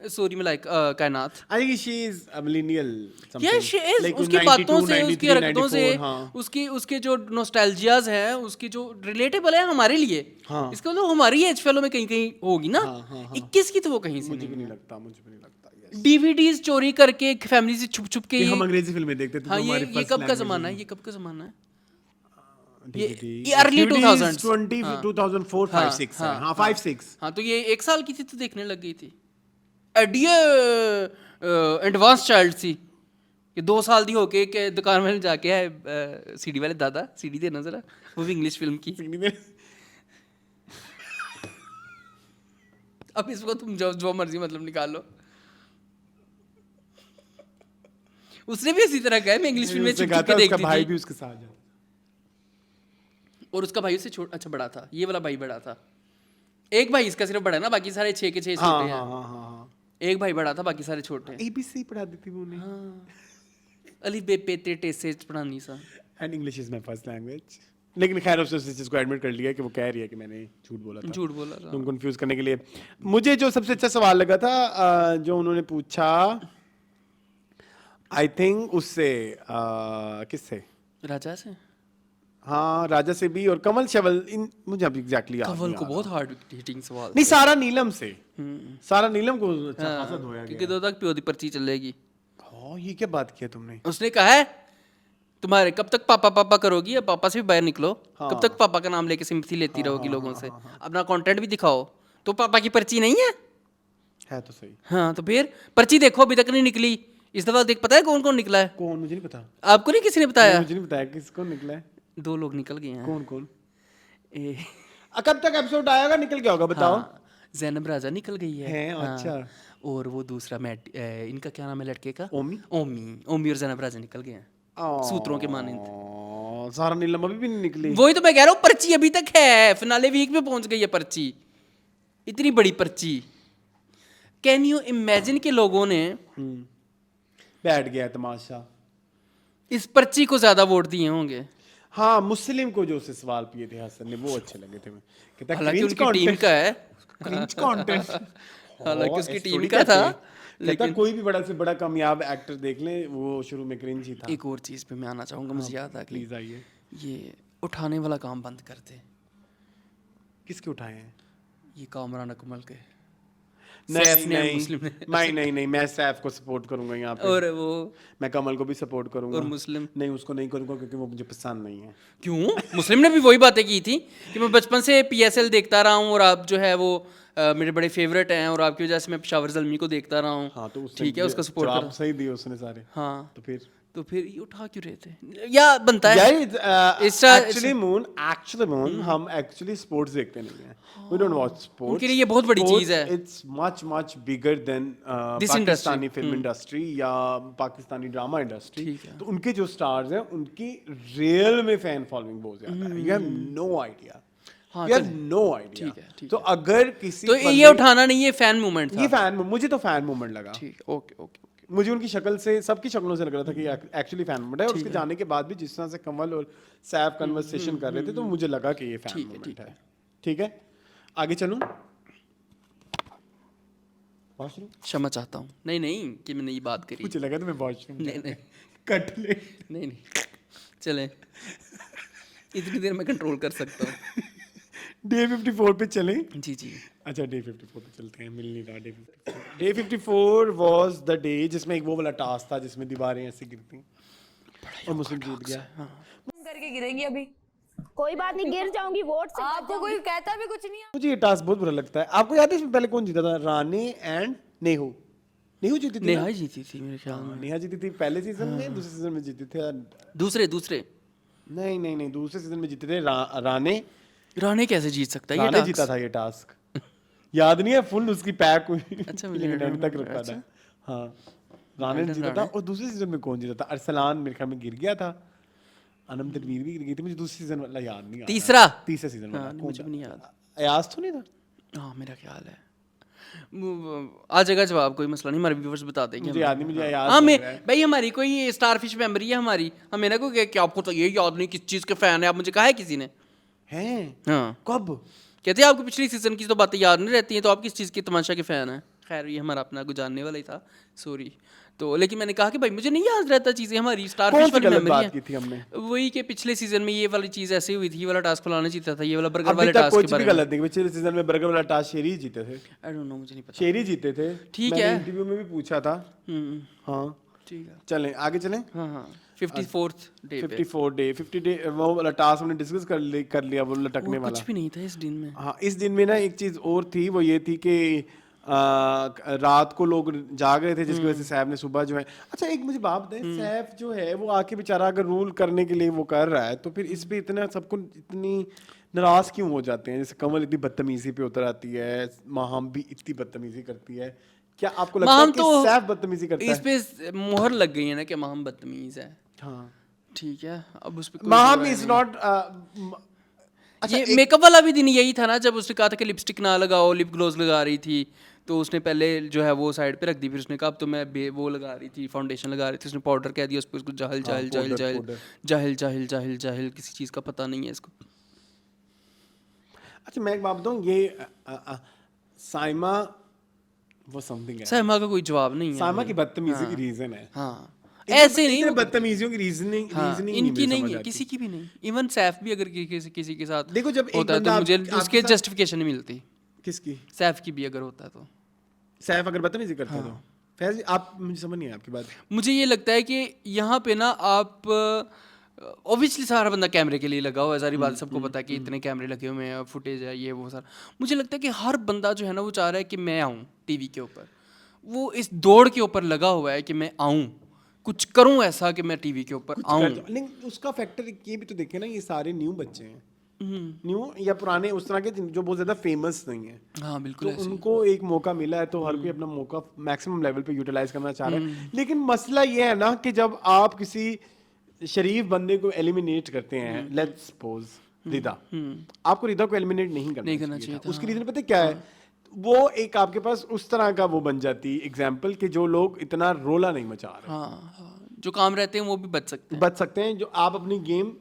सॉरी मैं कायनात। आई think she is a millennial Yeah, she is. उसकी बातों से, उसकी हरकतों से, उसके जो नॉस्टैल्जियाज हैं, उसकी जो रिलेटेबल है हमारे लिए। हाँ। इसका मतलब हमारी एज फेलो में कहीं कहीं होगी ना। हाँ, हाँ, हाँ। 21 की तो वो कहीं से मुझे भी नहीं। नहीं लगता, मुझे भी नहीं लगता। yes। डीवीडीज चोरी करके फैमिली से छुप छुप के कि ये हम अंग्रेजी फिल्में देखते थे, हाँ तो हमारी ये first कब का language जमाना है? होगी। ये कब का जमाना है? DVD ये early 2000s 20 हाँ। 2004 5 6 हाँ, हाँ 5 6। हाँ तो ये 1 साल की थी तो देखने लग गई थी। ਐਡੀ ਐਡਵਾਂਸ ਚਾਈਲਡ ਸੀ ਕਿ 2 ਸਾਲ ਦੀ ਹੋ ਕੇ ਕਿ ਦੁਕਾन में जाके आए सीडी वाले दादा सीडी देना जरा वो भी इंग्लिश फिल्म की अब इसको तुम जो मर्जी मतलब निकाल लो उसने भी इसी तरह कहा मैं इंग्लिश फिल्म में उसने छुप कहा छुप के था उसका देखती भाई थी भी उसके साथ जाता। और उसका भाई उससे अच्छा बड़ा था ये वाला भाई बड़ा था एक भाई इसका सिर्फ बड़ा है ना बाकी सारे 6 के 6 हाँ छोटे हाँ हैं हाँ हाँ हाँ एक भाई बड़ा था बाकी सारे छोटे हैं ABC पढ़ा दी थी वो उन्हें अली बे पे ते टेसे पढ़ानी सा and English is my first language. लेकिन खैर उसने उस चीज़ को एडमिट कर लिया कि वो कह रही है कि मैंने झूठ बोला था, झूठ बोला था तुम कंफ्यूज करने के लिए। मुझे जो सबसे अच्छा सवाल लगा था जो उन्होंने पूछा आई थिंक उससे किससे, राजा से हाँ राजा से भी और कमल शवल इन मुझे अभी एग्जैक्टली याद कवल नहीं को आ बहुत रहा। हार्ड हिटिंग सवाल नहीं सारा नीलम से, सारा नीलम को अच्छा खासा धोया क्योंकि गया। 2 तक प्यो दी पर्ची चलेगी हाँ ये क्या बात किया तुमने। उसने कहा है तुम्हारे कब तक पापा पापा करोगी या पापा से भी बाहर निकलो कब तक पापा का नाम लेके सिंपथी लेती रहोगी लोगों से अपना कंटेंट भी दिखाओ तो पापा की पर्ची नहीं है तो सही। हाँ तो फिर पर्ची देखो अभी तक नहीं निकली इस दफा देख पता है कौन कौन निकला है कौन मुझे नहीं पता, आपको नहीं किसी ने बताया मुझे नहीं बताया किसको निकला है। 2 लोग निकल गए हैं कौन कौन ए, कब तक एपिसोड आएगा निकल गया होगा बताओ। हाँ, जैनब राजा निकल गई है हैं, हाँ, अच्छा। और वो दूसरा इनका क्या नाम है लड़के का ओमी? ओमी और जैनब राजा निकल गए हैं सूत्रों के मानिंद सारा नीलम अभी भी नहीं निकली। वही तो मैं कह रहा हूँ पर्ची अभी तक है फिनाले वीक में पहुंच गई है पर्ची इतनी बड़ी पर्ची कैन यू इमेजिन के लोगों ने बैठ गया तमाशा। इस पर्ची को ज्यादा वोट दिए होंगे हाँ मुस्लिम को जो उससे सवाल किए थे हसन ने वो अच्छे लगे थे। कहता हालांकि cringe उनकी टीम content, का है cringe content। हालांकि उसकी ऐसे टीम थोड़ी का कहते था हैं। कहता कोई भी बड़ा से बड़ा कामयाब एक्टर देख ले वो शुरू में क्रिंज ही था। एक और चीज पे मैं आना चाहूंगा मुझे याद आ गई प्लीज आइए। ये उठाने वाला काम बंद कर दे किसके उठाए हैं? ये कामरान अकमल के नहीं सैफ ने नहीं मुस्लिम ने नहीं मैं सैफ को सपोर्ट करूंगा यहाँ पे। और वो मैं कमल को भी सपोर्ट करूंगा। और मुस्लिम नहीं उसको नहीं करूंगा क्योंकि वो मुझे पसंद नहीं है। क्यों मुस्लिम ने भी वही बातें की थी कि मैं बचपन से PSL देखता रहा हूँ और आप जो है वो मेरे बड़े फेवरेट हैं और आपकी वजह से मैं पेशावर ज़ल्मी को देखता रहा हूँ हाँ तो उसने ठीक है उसका सपोर्ट जवाब करो सही दिए उसने सारे। हाँ तो फिर ये उठा क्यों रहे थे या बनता है एक्चुअली मून हम एक्चुअली स्पोर्ट्स देखते नहीं हैं। We don't watch sports. उनके लिए ये बहुत बड़ी चीज़ है। It's much bigger than Pakistani film industry या पाकिस्तानी ड्रामा इंडस्ट्री। तो उनके जो स्टार्स हैं उनकी रियल में फैन फॉलोइंग बहुत ज्यादा है। You have no idea. हाँ, यू हैव नो आइडिया। ठीक तो अगर किसी तो ये उठाना नहीं ये फैन मूवमेंट था ये फैन मुझे तो फैन मूवमेंट लगा। ठीक ओके ओके मुझे उनकी शक्ल से सबकी शक्लों से लग रहा था कि एक्चुअली फैन मूवमेंट है। और उसके जाने के बाद भी जिस तरह से कमल और सैफ कन्वर्सेशन कर रहे थे तो मुझे लगा कि ये फैन मूवमेंट है। ठीक है आगे चलूं। वॉशरूम क्षमा चाहता हूँ नहीं कि मैंने ये बात करी मुझे लगा तुम्हें वॉशरूम नहीं कट ले। नहीं चलें इतनी देर मैं कंट्रोल कर सकता हूँ डे 54 पे चलें। जी अच्छा डे 54 पे चलते हैं। मिल नहीं रहा day 54। Day 54 was the day जिसमें एक वो वाला टास्क था जिसमें दीवारें ऐसे गिरती और मुस्लिम जीत गया। करके गिरेंगी अभी कोई बात नहीं गिर जाऊंगी वोट से आपको कोई कहता भी कुछ नहीं है। मुझे ये टास्क बहुत बुरा लगता है। आपको याद है इसमें पहले कौन जीता था? राणे एंड नेहू जीती थी। नेहा जीती थी मेरे ख्याल में नेहा जीती थी पहले सीजन में। दूसरे सीजन में जीते थे दूसरे नहीं दूसरे सीजन में जीते थे राणे कैसे जीत सकता है ये राणे टास्क? जीता था ये टास्क। याद नहीं है फुल उसकी पैक हुई। अच्छा, मुझे लेकिन नहीं एंड तक रखा था। हाँ राणे ने जीता था। और दूसरे सीजन में कौन जीता था? अरसलान मेरे ख्याल में गिर गया था। अनम तनवीर भी गिर गई थी। मुझे दूसरे सीजन वाला याद नहीं आ रहा। तीसरे सीजन वाला कौन मुझे भी नहीं याद। अयाज तो नहीं था? हाँ मेरा ख्याल है आ जाएगा जवाब कोई मसला नहीं हमारे व्यूवर्स बता देंगे मुझे याद नहीं। मुझे याद हाँ लग मैं रहा है। भाई हमारी कोई स्टारफिश मेमोरी है हमारी हमें ना कोई क्या आपको तो ये याद नहीं किस चीज़ के फ़ैन है आप मुझे कहा है किसी ने हैं हाँ कब? कहते हैं आपको पिछली सीजन की तो बातें याद नहीं रहती हैं तो आप किस चीज़ के तमाशा के फ़ैन हैं। खैर ये हमारा अपना कुछ जानने वाला ही था सॉरी। तो लेकिन मैंने कहा कि भाई मुझे नहीं याद रहता चीज़ें हमारी स्टारफिश कौन सी वाली गलत मेमोरी बात है की थी हमने? वही कि पिछले सीजन में ये वाली चीज़ ऐसे हुई थी ये वाला टास्क फलाना जीता था ये वाला बर्गर अभी वाले तक टास्क कुछ के भी बारे में गलत नहीं। पिछले सीजन में बर्गर वाला टास्क शेरी ही जीते थे। आई डोंट नो मुझे नहीं पता। शेरी जीते थे। ठीक मैंने है। इंटरव्यू में भी पूछा था। हाँ ठीक है चलें आगे चलें। हाँ 54th डे पे 54 डे 50 डे वो वाला टास्क हमने डिस्कस कर लिया वो लटकने और वाला। कुछ भी नहीं था इस दिन में। हाँ इस दिन में ना एक चीज़ और थी वो ये थी कि रात को लोग जाग रहे थे जिसकी वजह से सैफ ने सुबह जो है, अच्छा एक मुझे बात बताएं, सैफ जो है वो आके बेचारा अगर रूल करने के लिए वो कर रहा है तो फिर इस पे इतना सबको इतनी नाराज क्यों हो जाते हैं? जैसे कमल इतनी बदतमीजी पे उतर आती है, माहम भी इतनी बदतमीजी करती है, क्या आपको लगता है माहम कि तो सैफ बदतमीजी करता इस पे मोहर लग गई है ना कि माहम बदतमीज है। हाँ, ठीक है, अब उस पे कोई माहम बुराई इज नहीं। नॉट ये मेकअप वाला भी दिन यही था ना, जब उसने कहा था कि लिपस्टिक ना लगाओ, लिप ग्लोज लगा रही थी, तो उसने पहले जो है वो साइड पे रख दी, फिर उसने कहा अब तो मैं वो लगा रही थी, फाउंडेशन लगा रही थी, उसने पाउडर कह दिया उस पर, उसको जाहिल जाहिल जाहिल powder, जाहिल powder. जाहिल जाहिल जाहिल जाहिल किसी चीज़ का पता नहीं है इसको। अच्छा मैं एक बात बताऊं, ये साइमा वो समथिंग है, सहमा का कोई जवाब नहीं है। साइमा की बदतमीजी की रीजन है। हाँ, ऐसे नहीं इतने वो- बदतमीजियों की रीजनिंग हाँ, रीजनिंग इनकी नहीं है, किसी की भी नहीं। इवन सैफ भी अगर किसी के साथ देखो, जब एक होता है बंदा तो मुझे आपके उसके साथ- जस्टिफिकेशन नहीं मिलती। किसकी? सैफ की भी अगर होता है तो सैफ अगर बदतमीजी करता है तो फैज आप, मुझे समझ नहीं है आपकी बात। मुझे ये लगता है कि यहाँ पे ना आप ऑब्वियसली सारा बंदा कैमरे के लिए लगा हुआ है, सारी बात सबको पता है कि इतने कैमरे लगे हुए हैं, फुटेज है, ये वो सारा। मुझे लगता है कि हर बंदा जो है ना वो चाह रहा है कि मैं आऊँ टीवी के ऊपर, वो इस दौड़ के ऊपर लगा हुआ है कि मैं आऊँ, कुछ करूँ ऐसा कि मैं टीवी के ऊपर आऊँ। लेकिन उसका फैक्टर ये भी तो देखे ना, ये सारे न्यू बच्चे हैं, न्यू या पुराने उस तरह के जो बहुत ज्यादा फेमस नहीं है, हाँ तो बिल्कुल ऐसे ही। उनको एक मौका मिला है तो हर कोई अपना मौका मैक्सिमम लेवल पे यूटिलाइज करना चाह रहा है। लेकिन मसला ये है ना कि जब आप किसी शरीफ बंदे को एलिमिनेट करते हैं, लेट्स सपोज रिदा, आपको रिदा को एलिमिनेट नहीं करना चाहिए था। उसकी रीजन पता है क्या है? वो एक आपके पास उस तरह का वो बन जाती एग्जाम्पल कि जो लोग इतना रोला नहीं मचा रहे, हाँ, जो काम रहते हैं वो भी बच सकते हैं। बच सकते हैं, जो आप अपनी गेम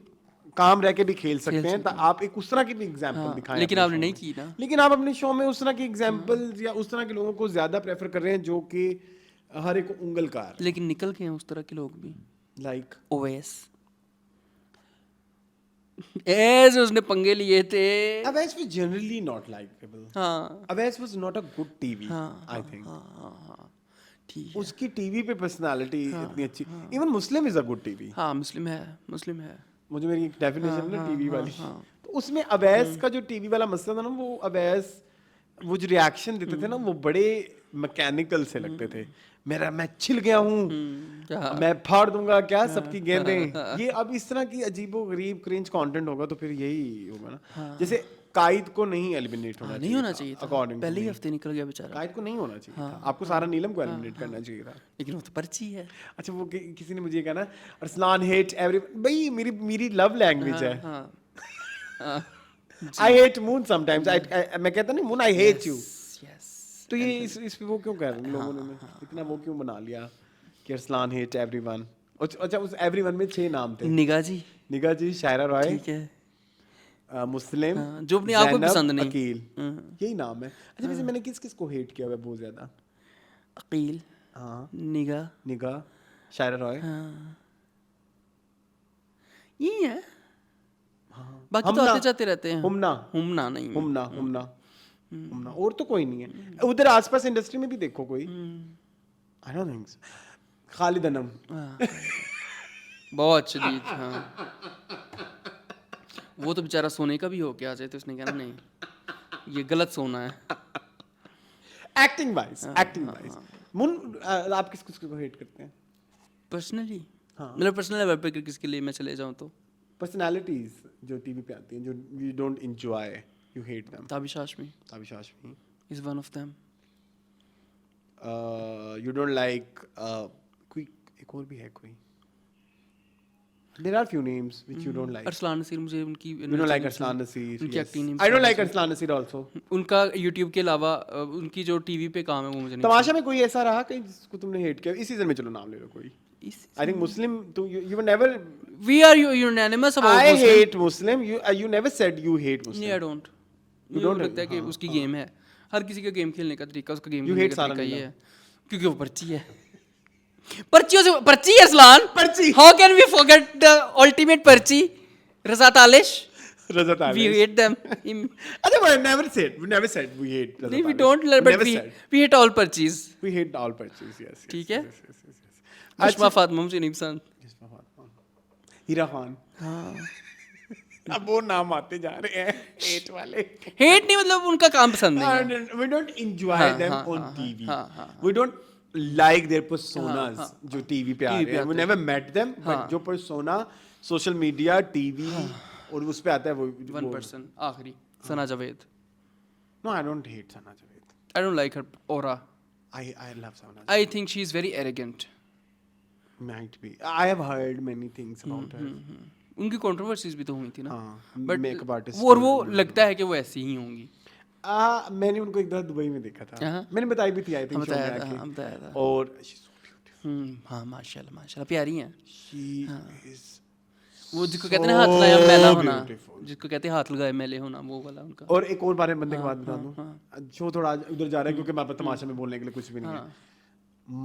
काम रह के भी खेल सकते हैं, तो आप एक उस तरह की भी एग्जाम्पल दिखाएं। लेकिन अपने आपने show नहीं में। की ना। लेकिन आप अपने शो में उस तरह की एग्जाम्पल या उस तरह के लोगों को ज्यादा प्रेफर कर रहे हैं जो कि हर एक को उंगलकार, लेकिन निकल के हैं उस तरह के लोग भी। लाइक ओवैस ऐसे उसने पंगे लिए थे। Awais was generally not likable. हाँ Awais was not a good TV, हाँ, I think. हाँ ठीक है। उसकी टीवी पे पर्सनालिटी इतनी अच्छी, even Muslim is a good TV. हाँ मुस्लिम है। मुझे मेरी डेफिनेशन ना टीवी वाली, तो उसमें अवैस का जो टीवी वाला मसला था ना, वो अवैस वो जो रिएक्शन देते थे ना, वो बड़े मैकेनिकल से लगते थे। मैं छिल गया हूँ, मैं फाड़ दूंगा क्या सबकी गेंदें, ये अब इस तरह की अजीबो गरीब क्रिंज कंटेंट होगा तो फिर यही होगा ना। जैसे कायद को नहीं एलिमिनेट होना नहीं होना चाहिए था, अकॉर्डिंग पहले ही हफ्ते निकल गया बेचारा। कायद को नहीं होना चाहिए था, आपको सारा नीलम को एलिमिनेट करना चाहिए था। लेकिन वो तो पर्ची है। अच्छा वो किसी ने मुझे कहा ना, अरसलान हेट एवरी, भाई मेरी लव लैंग्वेज है। हाँ आई हेट मून समटाइम्स, मैं कहता नहीं moon, I hate you. Yes तो ये इस पे वो क्यों कर रहे हैं लोगों ने इतना वो क्यों बना लिया कि अरसलान हेट एवरीवन। अच्छा उस एवरीवन में 6 नाम थे, निगाह जी निगाह जी, शायरा रॉय, ठीक है, मुस्लिम, जो अपने आप को ज़ैनब, पसंद नहीं। अकील, यही नाम है। अच्छा वैसे मैंने किस किस को हेट किया हुआ है बहुत ज्यादा? अकील, हाँ, निगाह, निगाह, शायरा रॉय, यही है। बाकी तो हमना, आते जाते रहते हैं। हुमना, हुमना नहीं, हुमना और तो कोई नहीं है उधर आसपास इंडस्ट्री में भी देखो कोई, I don't think so. Khalid Anam, बहुत शदीद। हाँ वो तो बेचारा सोने का भी हो के आ जाए तो उसने कहना नहीं ये गलत सोना है। एक्टिंग वाइज मुन, आप किस किस को हेट करते हैं पर्सनली, हाँ। मतलब पर्सनल लेवल पे किसके लिए मैं चले जाऊँ तो पर्सनालिटीज जो टीवी पे आती हैं जो you don't enjoy, you hate them. Tabish Hashmi Tabish Hashmi is one of them. You don't like, कोई एक और भी है कोई, there are few names which you don't like. Arsalan Naseer, मुझे उनकी You don't like Arslan Nasir, उनकी yes. Acting I don't like Arslan Nasir also. उनका यूट्यूब के अलावा उनकी जो टीवी पे काम है वो मुझे नहीं तमाशा में कोई ऐसा रहा कहीं जिसको तुमने हेट किया इस सीजन में? चलो नाम ले लो कोई। I think Muslim, you were never, we are unanimous about I Muslim. hate Muslim, you never said you hate Muslim. नहीं आई डोंट, मुझे don't लगता है कि उसकी गेम है, हर किसी का गेम खेलने का तरीका, उसका गेम You खेलने hate का सारा तरीका ये नीला। है क्योंकि वो पर्ची है। पर्चियों से पर्ची है अरसलान, पर्ची। How can we forget the ultimate पर्ची Raza Talish, Raza Talish. We hate them. अच्छा, but I never said we hate Raza नहीं we Talish. Don't, We but never said. We hate all पर्चीज। We hate all purchase, yes. ठीक है? Yes. अशमा Fatima मुझे नहीं पसंद। हीरा खान। अब वो नाम आते जा रहे हैं हेट वाले. हेट नहीं, मतलब उनका काम पसंद नहीं है. And we don't enjoy हाँ, them हाँ, on हाँ, TV. हाँ, हाँ, We don't like their personas हाँ, जो टीवी पे आ TV रहे पे हैं. We आते never met them, हाँ. but जो persona सोशल मीडिया टीवी और उस पे आता है वो. वन पर्सन आखिरी Sana Javed. No, I don't hate Sana Javed. I don't like her aura. I love Sana Javed. I think she is very arrogant. Might be. I have heard many things about her. उनकी controversies भी तो हुई थी ना. हाँ, but makeup artist और वो लगता है कि वो ऐसी ही होंगी. मैंने उनको एक दफा दुबई में देखा था. हाँ. मैंने बताई भी थी आई थिंक शो में बताया था, आके. बताया था. और she's so beautiful. हाँ माशाल्लाह माशाल्लाह प्यारी हैं. She is वो जिसको कहते हैं ना हाथ लगाया मैला so होना, beautiful. जिसको कहते हैं हाथ लगाए मैले होना, वो वाला उनका. और एक और बारे में बंदे की बात बता दूं. शो थोड़ा उधर जा रहा है क्योंकि हमारे पास तमाशा में बोलने के लिए कुछ भी नहीं है.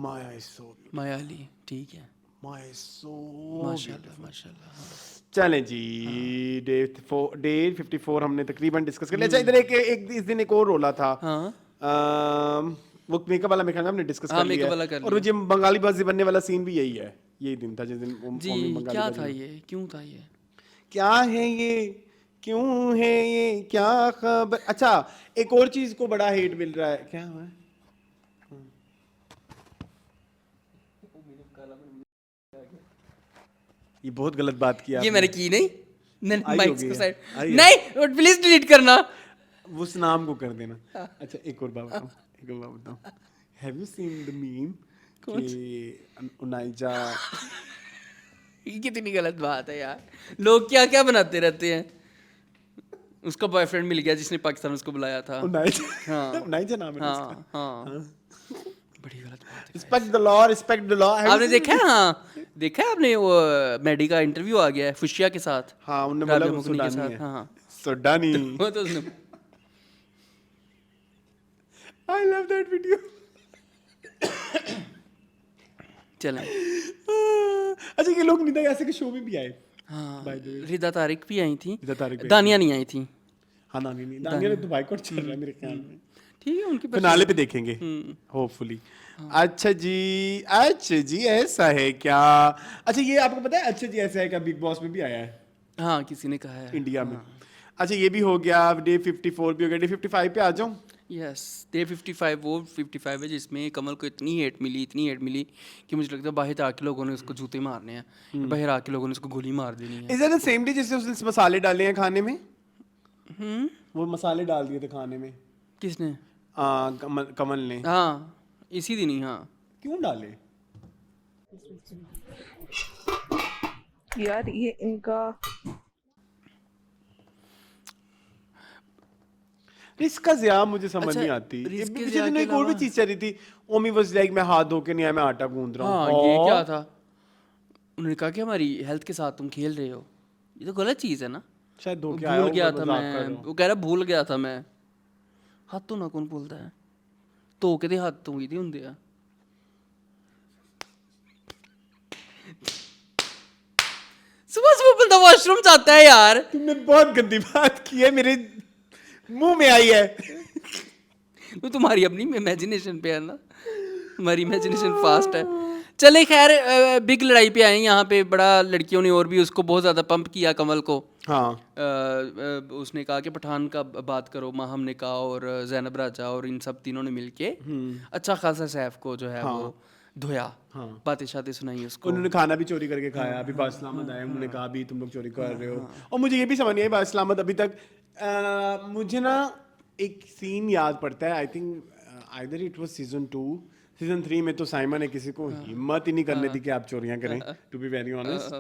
Maya is so beautiful. माया अली ठीक है. Maya is so माशाल्लाह माशाल्लाह. हाँ. चलें जी. डे 54 हमने तकरीबन डिस्कस कर लिया. अच्छा इधर एक इस दिन एक और रोला था. हाँ वो मेकअप वाला मेकअप हमने डिस्कस हाँ, कर लिया. makeup वाला कर और वो लिया. जो बंगाली बाजी बनने वाला सीन भी यही है. यही दिन था जिस दिन जी बंगाली क्या बाजी था ये, क्यों था ये? क्या है ये, क्यों है ये, क्या खबर. अच्छा एक और चीज को बड़ा हेट मिल रहा है. क्या हुआ है? ये बहुत गलत बात किया ये आपने. मैंने की नहीं. मैंने आई माइक होगी को है, साइड आई है. नहीं, प्लीज डिलीट करना. उस नाम को कर देना. अच्छा एक और बात बताऊं. एक और बात बताऊं. Have you seen the meme कि उनाइजा ये कितनी गलत बात है यार. लोग क्या क्या बनाते रहते हैं. उसका बॉयफ्रेंड मिल गया जिसने पाकिस्तान उसको बुलाया था. उनाइजा हाँ. उनाइजा नाम है उसका. हाँ हाँ बड़ी गलत बात है. Respect the law, respect the law. आपने देखा है? हाँ देखा है आपने वो मेडी का इंटरव्यू आ गया है फुशिया के साथ. हाँ उन्होंने बोला राबिया वो मुकनी के सुडानी साथ. है. हाँ सुडानी. वो तो उसने आई लव दैट वीडियो. चलें. अच्छा ये लोग निदा यासे के शो में भी आए. हाँ By the way. रिदा तारिक भी आई थी. रिदा तारिक भी आई दानिया नहीं आई थी. हाँ नानी नहीं. दानिया ने तो बाइकआउट चल रहा है मेरे ख्याल में. ठीक है उनकी फिनाले पे देखेंगे होपफुली. अच्छा जी ऐसा है क्या. अच्छा ये आपको पता है. अच्छा जी ऐसा है क्या बिग बॉस में भी आया है हाँ किसी ने कहा है इंडिया में. अच्छा ये भी हो गया. डे 54 भी हो गया. डे 55 पे आ जाऊं. यस डे 55 वो 55 है जिसमें कमल को इतनी हेट मिली कि मुझे लगता है बाहर आके लोगों ने उसको जूते मारने हैं. बाहर आके लोगों ने उसको गोली मार देनी है. Is that the same day जिसने उसने मसाले डाले हैं खाने में. वो मसाले डाल दिए थे खाने में. किसने? कमल ने. हाँ इसी दिन ही. हाँ क्यों डाले. यार ये इनका रिस्क का ज़िया मुझे समझ अच्छा, नहीं आती. रिस्क के पीछे ज़िया दिन के एक और भी अलावा- चीज चल रही थी. ओमी वाज लाइक मैं हाथ धो के नहीं आया, मैं आटा गूंद रहा हाँ हूँ. ये क्या था. उन्होंने कहा कि हमारी हेल्थ के साथ तुम खेल रहे हो. ये तो गलत चीज़ है ना. शायद धो वो के आया भूल हो, गया मैं था मजाक कर मैं. रहा हूँ. वो कह रहा भूल गया था मैं. हाथ तो ना कौन बोलता है. ਧੋ ਕੇ ਦੇ ਹੱਥ ਧੋਈ ਦੇ ਹੁੰਦੇ ਆ. सुबह सुबह बंदा वॉशरूम जाता है यार. तुमने बहुत गंदी बात की है, मेरे मुंह में आई है. वो तुम्हारी अपनी इमेजिनेशन पे है ना. हमारी इमेजिनेशन फास्ट है. चले खैर बिग लड़ाई पे आए. यहाँ पे बड़ा लड़कियों ने और भी उसको बहुत ज़्यादा पंप किया कमल को. हाँ उसने कहा कि पठान का बात करो. माहम ने कहा और जैनब राजा और इन सब तीनों ने मिलके अच्छा खासा सैफ को जो है वो धोया. बातें शातें सुनाई उसको. उन्होंने खाना भी चोरी करके खाया. अभी बासलामत आए, उन्होंने कहा अभी तुम लोग चोरी कर रहे हो. और मुझे ये भी समझ नहीं आई बासलामत अभी तक. मुझे ना एक सीन याद पड़ता है. I think either it was season 2 season 3 में तो साइमन ने किसी को हिम्मत ही नहीं करने दी कि आप चोरियां करें, टू बी वेरी ऑनेस्ट.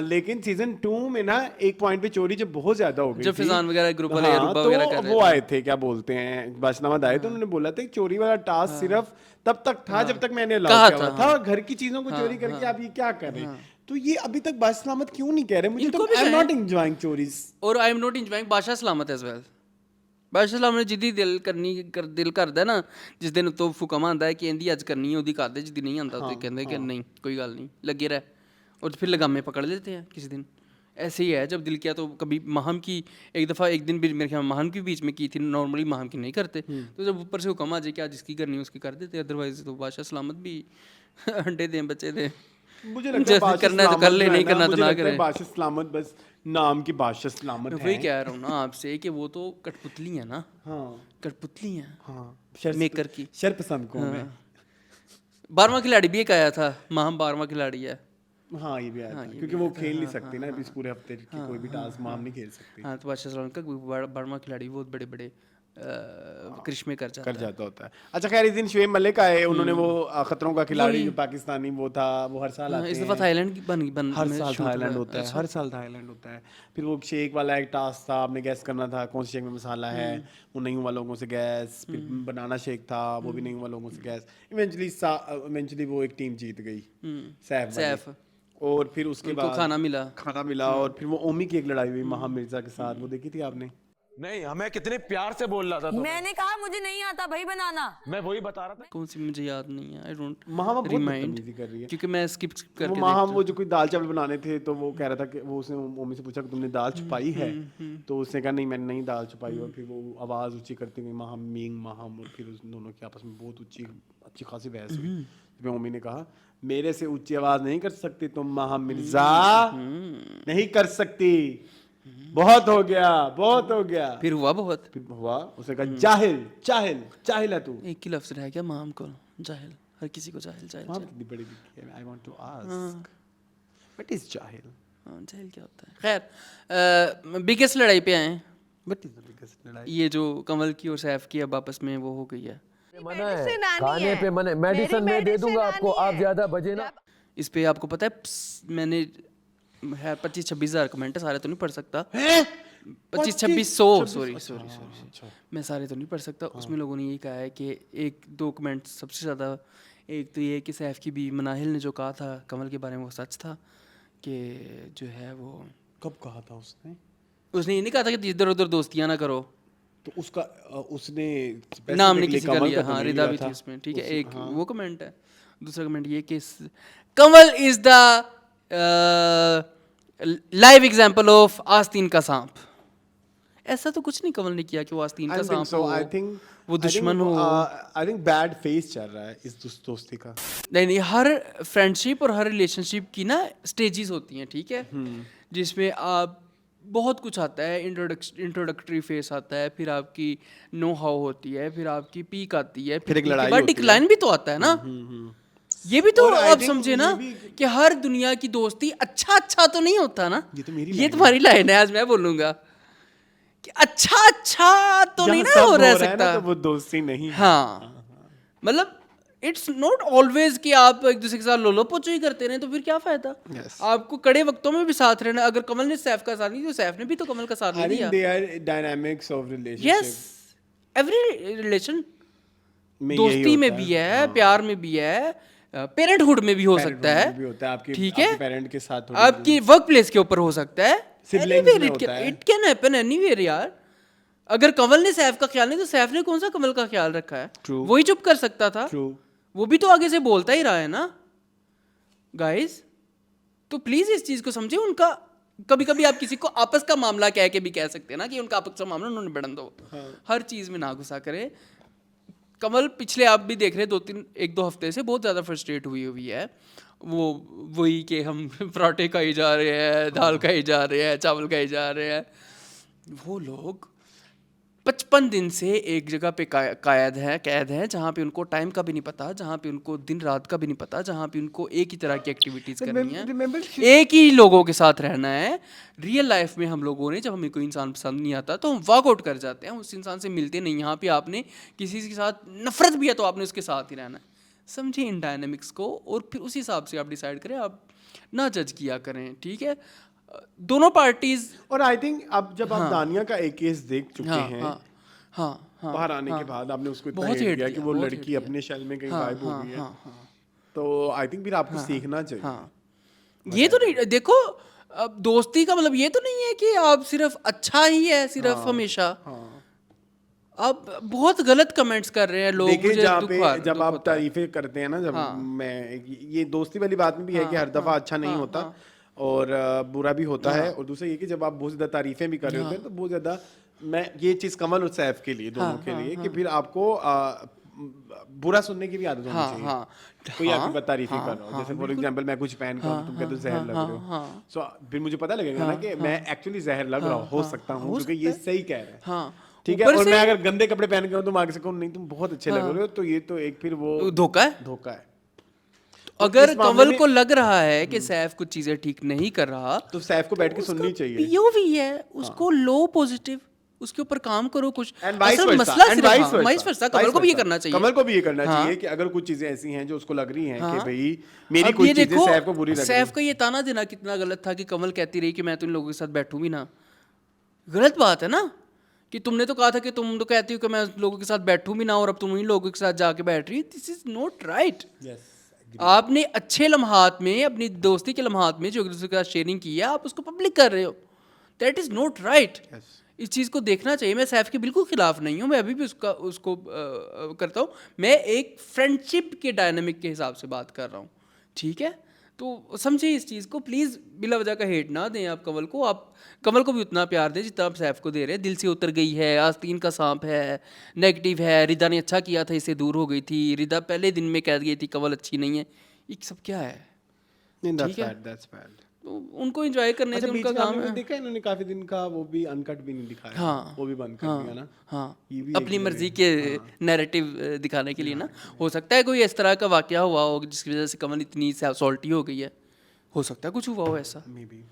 लेकिन सीजन 2 में ना एक पॉइंट पे चोरी जब बहुत ज्यादा हो गई जब थी, फिजान वगैरह ग्रुप वाले हाँ, रूबा तो वगैरह कर रहे वो थे. आए थे क्या बोलते हैं बासलामत आए तो उन्होंने बोला था कि चोरी वाला टास्क सिर्फ तब तक था जब तक मैंने अलाउ कहा किया हुआ था. था. घर की चीजों को चोरी करके आप ये क्या कर रहे हैं. तो ये अभी तक बासलामत क्यों नहीं कह रहे. मुझे तो इनको भी आई एम है. Not enjoying cholis. और आई एम नॉट इंजॉइंग बादशाह सलामत एज वेल. बादशाह सलामत ने जिद्दी दिल करदा है ना जिस दिन तो हुक्म आंदा है कि इंदी अज करनी है, ओदी कर दे. जिस दिन नहीं आंदा तो कहते कि नहीं कोई गल नहीं लगे रह. और फिर लगामे पकड़ लेते हैं किसी दिन. ऐसे ही है जब दिल किया तो. कभी माहम की एक दिन भी मेरे ख्याल माहम की बीच में की थी. नॉर्मली माहम की नहीं करते. तो जब ऊपर से हुक्म आ जाए कि आज जिसकी करनी है उसकी कर देते. अदरवाइज तो बादशाह सलामत भी अंडे दें बच्चे दें. मुझे लगता है बादशाह करना है तो कर सलामत ले, जो है नहीं ना, करना तो मुझे ना लगता है करें। बादशाह सलामत बस नाम की बादशाह सलामत मैं वही है। कह रहा हूँ ना आपसे कि वो तो कठपुतली है ना, हाँ कठपुतली है हाँ मेकर की। शर पसंद कौन है? 12वां खिलाड़ी भी एक आया था, माहम 12वां खिलाड़ी है। हाँ ये भी आया था, ये क्योंकि भी वो आया था, खेल नहीं हाँ, सकती ना इस पूरे हफ्ते की कोई भी टास्क माम नहीं खेल सकती। हाँ, तो बादशाह सलाम का 12वां खिलाड़ी बहुत बड़े बड़े करिश्मे कर जाता कर है। जाता होता है। अच्छा खैर, इस दिन शुएब मलिक आए, उन्होंने वो खतरों का खिलाड़ी जो पाकिस्तानी वो था, वो हर साल हाँ, आते इस दफ़ा हैं। थाईलैंड की बन हर में साल शूट थाईलैंड हुआ होता है, अच्छा। हर साल थाईलैंड होता है। फिर वो शेक वाला एक टास्क था, आपने गैस करना था कौन से शेक में मसाला है, वो नहीं हुआ लोगों से गैस। फिर बनाना शेक था, वो भी नहीं हुआ लोगों से गैस। इवेंचुअली वो एक टीम जीत गई, सैफ वाली। सैफ और फिर उसके उनको बाद खाना मिला। और फिर वो ओमी की एक लड़ाई हुई महा मिर्जा के साथ, वो देखी थी आपने? नहीं, हमें कितने प्यार से बोल रहा था तुम्हें। मैंने कहा मुझे नहीं आता भाई बनाना। मैं वही बता रहा था। कौन सी मुझे याद नहीं है, आई डोंट महा बहुत रिमाइंड, बदतमीजी कर रही है। क्योंकि मैं स्किप करके वो महा देखता वो जो कोई दाल चावल बनाने थे, तो वो कह रहा था कि वो उसने ओमी से पूछा कि तुमने दाल छुपाई है, तो उसने कहा नहीं मैंने नहीं दाल छुपाई। और फिर वो आवाज़ ऊंची करती हुई महा मींग महाम, और फिर उस दोनों की आपस में बहुत ऊंची अच्छी खासी बहस हुई। फिर ओमी ने कहा मेरे से ऊंची आवाज़ नहीं कर सकती तुम महा मिर्जा, नहीं कर सकती, बहुत हो गया, बहुत हो गया। फिर हुआ बहुत। फिर हुआ, उसने कहा जाहिल जाहिल जाहिल है तू। एक ही लफ्ज रह गया माम को, जाहिल, हर किसी को जाहिल जाहिल वहाँ जाहिल। कितनी बड़ी दिखी है। I want to ask what is जाहिल? हाँ, जाहिल क्या होता है? खैर, बिगेस्ट लड़ाई पे आए हैं। व्हाट इज द बिगेस्ट लड़ाई? ये जो कमल की और सैफ की अब आपस में वो हो गई है। मना है खाने पे, मना मेडिसिन मैं दे दूंगा आपको, आप ज्यादा बजे ना। इस पे आपको पता है मैंने है 25-26 हज़ार कमेंट है, सारे तो नहीं पढ़ सकता। 25-2600 सॉरी, मैं सारे तो नहीं पढ़ सकता। उसमें लोगों ने ये कहा है कि एक दो कमेंट सबसे ज़्यादा, एक तो ये कि सैफ की भी मनाहिल ने जो कहा था कमल के बारे में वो सच था, कि जो है वो कब कहा था उसने? उसने ये नहीं कहा था कि इधर उधर दोस्तियाँ ना करो, तो उसका उसने नाम नहीं specifically किसी का कमल लिया। तो हाँ, नहीं रिदा लिया भी था। थी उसमें, ठीक है। उस- एक हाँ। वो कमेंट है। दूसरा कमेंट ये कि Kamal is the live example of आस्तीन का सांप। ऐसा तो कुछ नहीं कमल ने किया कि वो आस्तीन I का don't think सांप so. हो, I think वो दुश्मन हो। I think bad phase चल रहा है इस दोस्ती का। नहीं नहीं, हर फ्रेंडशिप और हर रिलेशनशिप की ना स्टेजेस होती हैं, ठीक है, जिसमें आप बहुत कुछ आता है। इंट्रोडक्टरी फेस आता है, फिर आपकी नो हाउ होती है, फिर आपकी पीक आती है, फिर एक peak के लड़ाई बाद होती है। डिक्लाइन भी तो आता है ना। ये भी तो और I आप think समझे ये ना भी- कि हर दुनिया की दोस्ती अच्छा तो नहीं होता ना। ये तो मेरी ये line है। तुम्हारी लाइन है, आज मैं बोलूंगा कि अच्छा तो नहीं जहाँ ना सब हो रह रहा है ना, सकता। तो वो दोस्ती नहीं है। हाँ, मतलब इट्स नॉट ऑलवेज कि आप एक दूसरे के साथ लोलो पोचो ही करते रहे, तो फिर क्या फायदा। Yes. आपको कड़े वक्तों में भी साथ रहना। अगर कमल ने सैफ का साथ नहीं दिया, तो सैफ ने भी तो कमल का साथ I नहीं think दिया। they are dynamics of relationship yes, every relation, में यही दोस्ती में होता भी है, प्यार में भी है, पेरेंटहुड में भी हो सकता Parenthood है, में भी होता है, आपके ठीक है, पेरेंट के साथ थोड़ी आपकी वर्क प्लेस के ऊपर हो सकता है, Siblings में होता है। इट कैन हैपन एनीवेयर यार। अगर कमल ने सैफ का ख्याल नहीं, तो सैफ ने कौन सा कमल का ख्याल रखा है? True. वही चुप कर सकता था, True. वो भी तो आगे से बोलता ही रहा है ना गाइस। तो प्लीज इस चीज को समझे। उनका कभी कभी आप किसी को आपस का मामला कह के भी कह सकते हैं ना कि उनका आपस का मामला उन्होंने बढ़न दो। हर चीज में ना गुस्सा करे। कमल पिछले आप भी देख रहे 1-2 हफ्ते से बहुत ज़्यादा फ्रस्ट्रेट हुई है। वो वही कि हम पराठे खाई जा रहे हैं, दाल खाई जा रहे हैं, चावल खाई जा रहे हैं। वो लोग 55 दिन से एक जगह पे कैद है जहाँ पे उनको टाइम का भी नहीं पता, जहाँ पे उनको दिन रात का भी नहीं पता, जहाँ पे उनको एक ही तरह की एक्टिविटीज करनी है, एक ही लोगों के साथ रहना है। रियल लाइफ में हम लोगों ने, जब हमें कोई इंसान पसंद नहीं आता तो हम वॉकआउट कर जाते हैं, उस इंसान से मिलते नहीं। यहाँ पे आपने किसी के साथ नफरत भी है तो आपने उसके साथ ही रहना है। समझिए इन डायनेमिक्स को, और फिर उस हिसाब से आप डिसाइड करें। आप ना जज किया करें, ठीक है। दोनों पार्टीज। और आई थिंक अब जब आप दानिया का एक केस देख चुके हैं, हाँ, बाहर आने के बाद आपने उसको इतना बहुत हेट hate किया कि किया, वो बहुत लड़की hate किया। अपने शेल में कहीं गायब हो गई है, हाँ। तो आई थिंक फिर आपको सीखना चाहिए। ये तो नहीं, देखो अब दोस्ती का मतलब ये तो नहीं है कि आप सिर्फ अच्छा ही है सिर्फ हमेशा। आप बहुत गलत कमेंट्स कर रहे हैं लोग। देखिए मुझे जहाँ दुख पे हुआ- जब दुख आप होता है। तारीफें करते हैं ना, जब मैं ये दोस्ती वाली बात में भी है कि हर दफा अच्छा नहीं होता और बुरा भी होता है। और दूसरा ये कि जब आप बहुत ज्यादा तारीफें भी कर रहे होते हैं तो बहुत ज्यादा, मैं ये चीज कमल और सैफ के लिए दोनों के लिए कि फिर आपको बुरा सुनने की भी आदत होनी हाँ चाहिए। हाँ कोई हाँ, आपकी बात तारीफ ही हाँ, कर रहा हो, हाँ, जैसे फॉर बिल्कुल। एग्जांपल मैं कुछ पहन कर हाँ, तुम कहते हो जहर हाँ, लग हाँ, रहे हो, हाँ। सो फिर मुझे पता लगेगा ना कि मैं एक्चुअली जहर लग रहा हो सकता हूँ, हो क्योंकि ये सकता सही कह रहे हैं। हाँ ठीक है, ऊपर और से मैं अगर गंदे कपड़े पहन के हूँ तुम आगे से कहो नहीं तुम बहुत अच्छे लग रहे हो, तो ये तो एक फिर वो धोखा है। धोखा है। अगर इस मामले कंवल में- को लग रहा है कि सैफ कुछ चीजें ठीक नहीं कर रहा, तो सैफ को बैठ के सुननी चाहिए। पीओवी है, उसको लो पॉजिटिव, उसके ऊपर काम करो कुछ। एंड वाइस असल वर्सा, मसला एंड सिर्फ वाइस हाँ, वाइस वर्सा, कमल को भी ये करना चाहिए। कमल को भी ये करना हाँ। चाहिए कि अगर कुछ चीजें ऐसी हैं जो उसको लग रही हैं कि हाँ। भाई मेरी अब कुछ ये चीजें देखो, सैफ को बुरी लग रही सैफ हैं। का ये ताना देना कितना गलत था कि कमल कहती रही कि मैं तो इन लोगों के साथ बैठूं भी ना। गलत बात है ना, कि तुमने तो कहा था कि तुम तो कहती हो कि मैं लोगों के साथ बैठूं भी ना, और अब तुम इन लोगों के साथ जाके बैठ रही। This is not right. आपने अच्छे लम्हात में, अपनी दोस्ती के लम्हात में जो एक दूसरे के साथ शेयरिंग की है, आप उसको पब्लिक कर रहे हो। That is not right. इस चीज़ को देखना चाहिए। मैं सैफ के बिल्कुल खिलाफ नहीं हूँ, मैं अभी भी उसको करता हूँ। मैं एक फ्रेंडशिप के डायनामिक के हिसाब से बात कर रहा हूँ, ठीक है? तो समझिए इस चीज़ को, प्लीज़ बिला वजह का हेट ना दें आप कमल को। आप कमल को भी उतना प्यार दें जितना आप सैफ को दे रहे हैं। दिल से उतर गई है, आस्तीन का सांप है, नेगेटिव है, रिदा ने अच्छा किया था, इससे दूर हो गई थी, रिदा पहले दिन में कह गई थी कमल अच्छी नहीं है। ये सब क्या है? That's ठीक है। bad, that's bad. तो उनको एंजॉय करने से अच्छा, बीच उनका में काम आपने है। देखा इन्होंने काफी दिन का वो भी अनकट भी नहीं दिखाया, हाँ, वो भी बंद कर दिया ना। हाँ, ये भी अपनी एक मर्जी के नैरेटिव दिखाने के लिए ना। हो सकता है कोई इस तरह का वाकया हुआ हो जिसकी वजह से कमल इतनी सॉल्टी हो गई है, हो सकता है कुछ हुआ हो ऐसा। Maybe.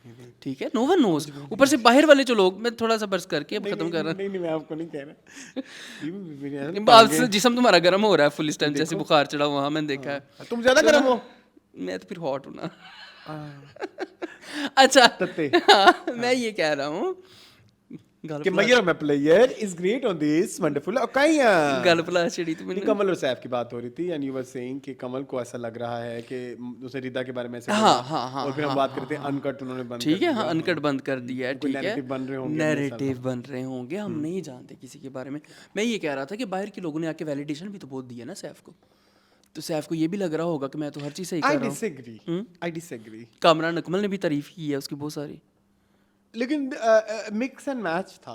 ठीक है, नो वन नोज। ऊपर से बाहर वाले जो लोग, मैं थोड़ा सा बर्स करके अब खत्म कर रहा नहीं मैं आपको नहीं कह रहा। ये भी हूँ। आप जिसम तुम्हारा गर्म हो रहा है फुल इस टाइम, जैसे बुखार चढ़ा हुआ, मैंने देखा है। तुम ज्यादा गर्म हो। मैं तो फिर हॉट हूँ ना। अच्छा, तत्ते। हाँ, मैं ये कह रहा हूँ कि मैयर player is great on this wonderful occasion. गल पला छिड़ी तो नहीं, मैंने। कमल और सैफ की बात हो रही थी एंड यू वर सेइंग कि कमल को ऐसा लग रहा है कि उसे रिदा के बारे में ऐसे हाँ, बोला, हाँ, हाँ, और फिर हम बात करते हैं अनकट उन्होंने बंद ठीक कर है, हाँ, दिया। अनकट बंद कर दिया है, कोई ठीक है। narrative बन रहे होंगे, नैरेटिव बन रहे होंगे, हम नहीं जानते किसी के बारे में। मैं ये कह रहा था कि बाहर के लोगों ने आके वैलिडेशन भी तो बहुत दी है ना सैफ को, तो सैफ को ये भी लग रहा होगा कि मैं तो हर चीज़ सही आई कर रहा हूँ। Disagree, I disagree. Kamran Akmal ने भी तारीफ की है उसकी बहुत सारी। लेकिन मिक्स एंड मैच था।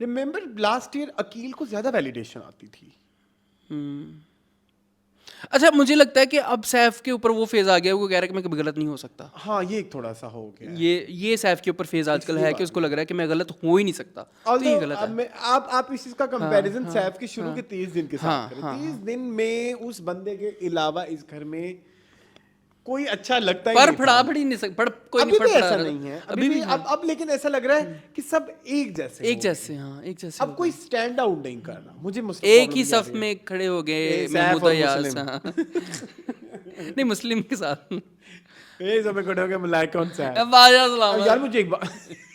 रिमेंबर लास्ट ईयर अकील को ज्यादा वैलिडेशन आती थी। अच्छा, मुझे लगता है कि अब सैफ के ऊपर वो फेज आ गया, वो कह रहा है कि मैं कभी गलत नहीं हो सकता। हाँ, ये एक थोड़ा सा हो गया है। ये सैफ के ऊपर फेज आजकल है कि उसको लग रहा है कि मैं गलत हो ही नहीं सकता, तो ये Although, गलत है। आप इस चीज का कंपैरिजन सैफ के शुरू के 30 दिन के हाँ, साथ करें। 30 दिन में उस बंदे के अलावा इस घर में कोई अच्छा लगता ही पर नहीं था। फड़ाफड़ी नहीं सक पर कोई अभी नहीं भी फड़फड़ा ऐसा रहा। नहीं है, अभी अभी भी भी है। अब लेकिन ऐसा लग रहा है कि सब एक जैसे एक हो जैसे, हाँ, एक जैसे गए। अब हो कोई गए। स्टैंड आउट नहीं कर रहा। मुझे मुस्लिम एक प्रॉब्लम ही ये आ सफ रही है। में खड़े हो गए ए, सैफ महमूद और अयाज, मुस्लिम। हाँ। नहीं, मुस्लिम के साथ। ए सब में खड़े हो गए मलाइका कौन सा है? वाया सलाम यार मुझे एक बात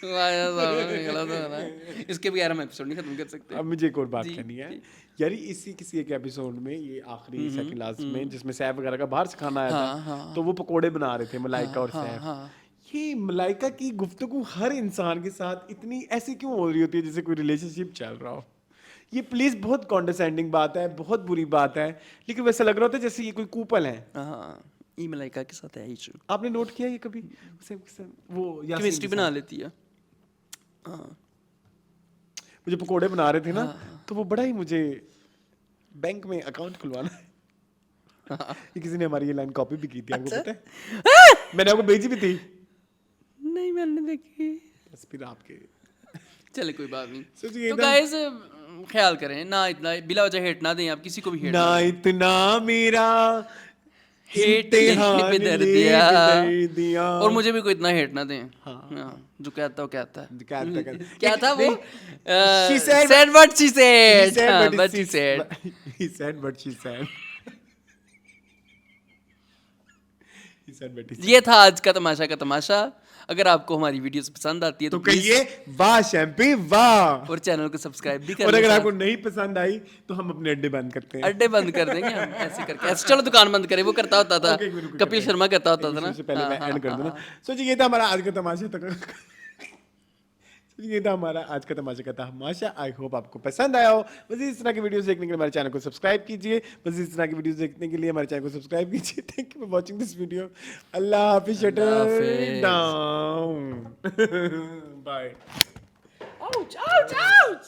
वाया सलाम निकला तो है ना। इसके बगैर हम एपिसोड नहीं खत्म कर सकते। अब मुझे एक और बात करनी है यार। इसी किसी एक एपिसोड में, ये आखिरी सेकंड लास्ट में, जिसमें सैफ वगैरह का बाहर से खाना आया था, तो वो पकोड़े बना रहे थे मलाइका और सैफ। ये मलाइका की गुफ्तगू हर इंसान के साथ इतनी ऐसी क्यों हो रही होती है जैसे कोई रिलेशनशिप चल रहा हो? ये प्लीज बहुत कॉन्डरसेंडिंग बात है, बहुत बुरी बात है, लेकिन वैसा लग रहा होता है जैसे ये कोई कूपल है। हाँ, ई मलाइका के साथ है इशू। आपने नोट किया ये कभी? वो यासीन केमिस्ट्री के बना साथ। लेती है। हाँ, मुझे पकोड़े बना रहे थे ना, तो वो बड़ा ही मुझे बैंक में अकाउंट खुलवाना है। ये किसी ने हमारी ये लाइन कॉपी भी की थी, आपको पता है? मैंने आपको भेजी भी थी। नहीं मैंने देखी। बस फिर आपके चले कोई बात नहीं। सोचिए तो एकदम- गाइस ख्याल करें ना, इतना बिला वजह हेट ना दें, आप किसी को भी हेट ना ना दें। इतना मेरा हेट इम्तिहान में दर्द ले दिया। दर्द दिया। और मुझे भी कोई इतना हेट ना दें। हाँ, जो कहता है वो कहता है। क्या था वो? She said- said what she He said. said हाँ, what but she she said. He said what she said. He said what he said. ये था आज का तमाशा का तमाशा। अगर आपको हमारी वीडियोस पसंद आती है तो please- कहिए वाह शैम्पी वाह। और चैनल को सब्सक्राइब भी कर और लें अगर साथ। आपको नहीं पसंद आई तो हम अपने अड्डे बंद करते हैं। अड्डे बंद कर देंगे हम ऐसे करके। ऐसे चलो दुकान बंद करें, वो करता होता था, Okay, रुको, कपिल करते शर्मा करता होता एक था ना। दूसरे से पहले हाँ, मैं हाँ, एंड कर हाँ, दूं ना। हाँ। सो जी, ये था हमारा आज का तमाशा तक। ये था हमारा आज का तमाशा का तमाशा। आई होप आपको पसंद आया हो। मज़ीद इस तरह की वीडियोस देखने के लिए हमारे चैनल को सब्सक्राइब कीजिए। मज़ीद इस तरह की वीडियोस देखने के लिए हमारे चैनल को सब्सक्राइब कीजिए। Thank you for watching this video. अल्लाह हाफिज़। शटर हाफिज़। Down. Bye. Ouch, ouch, ouch!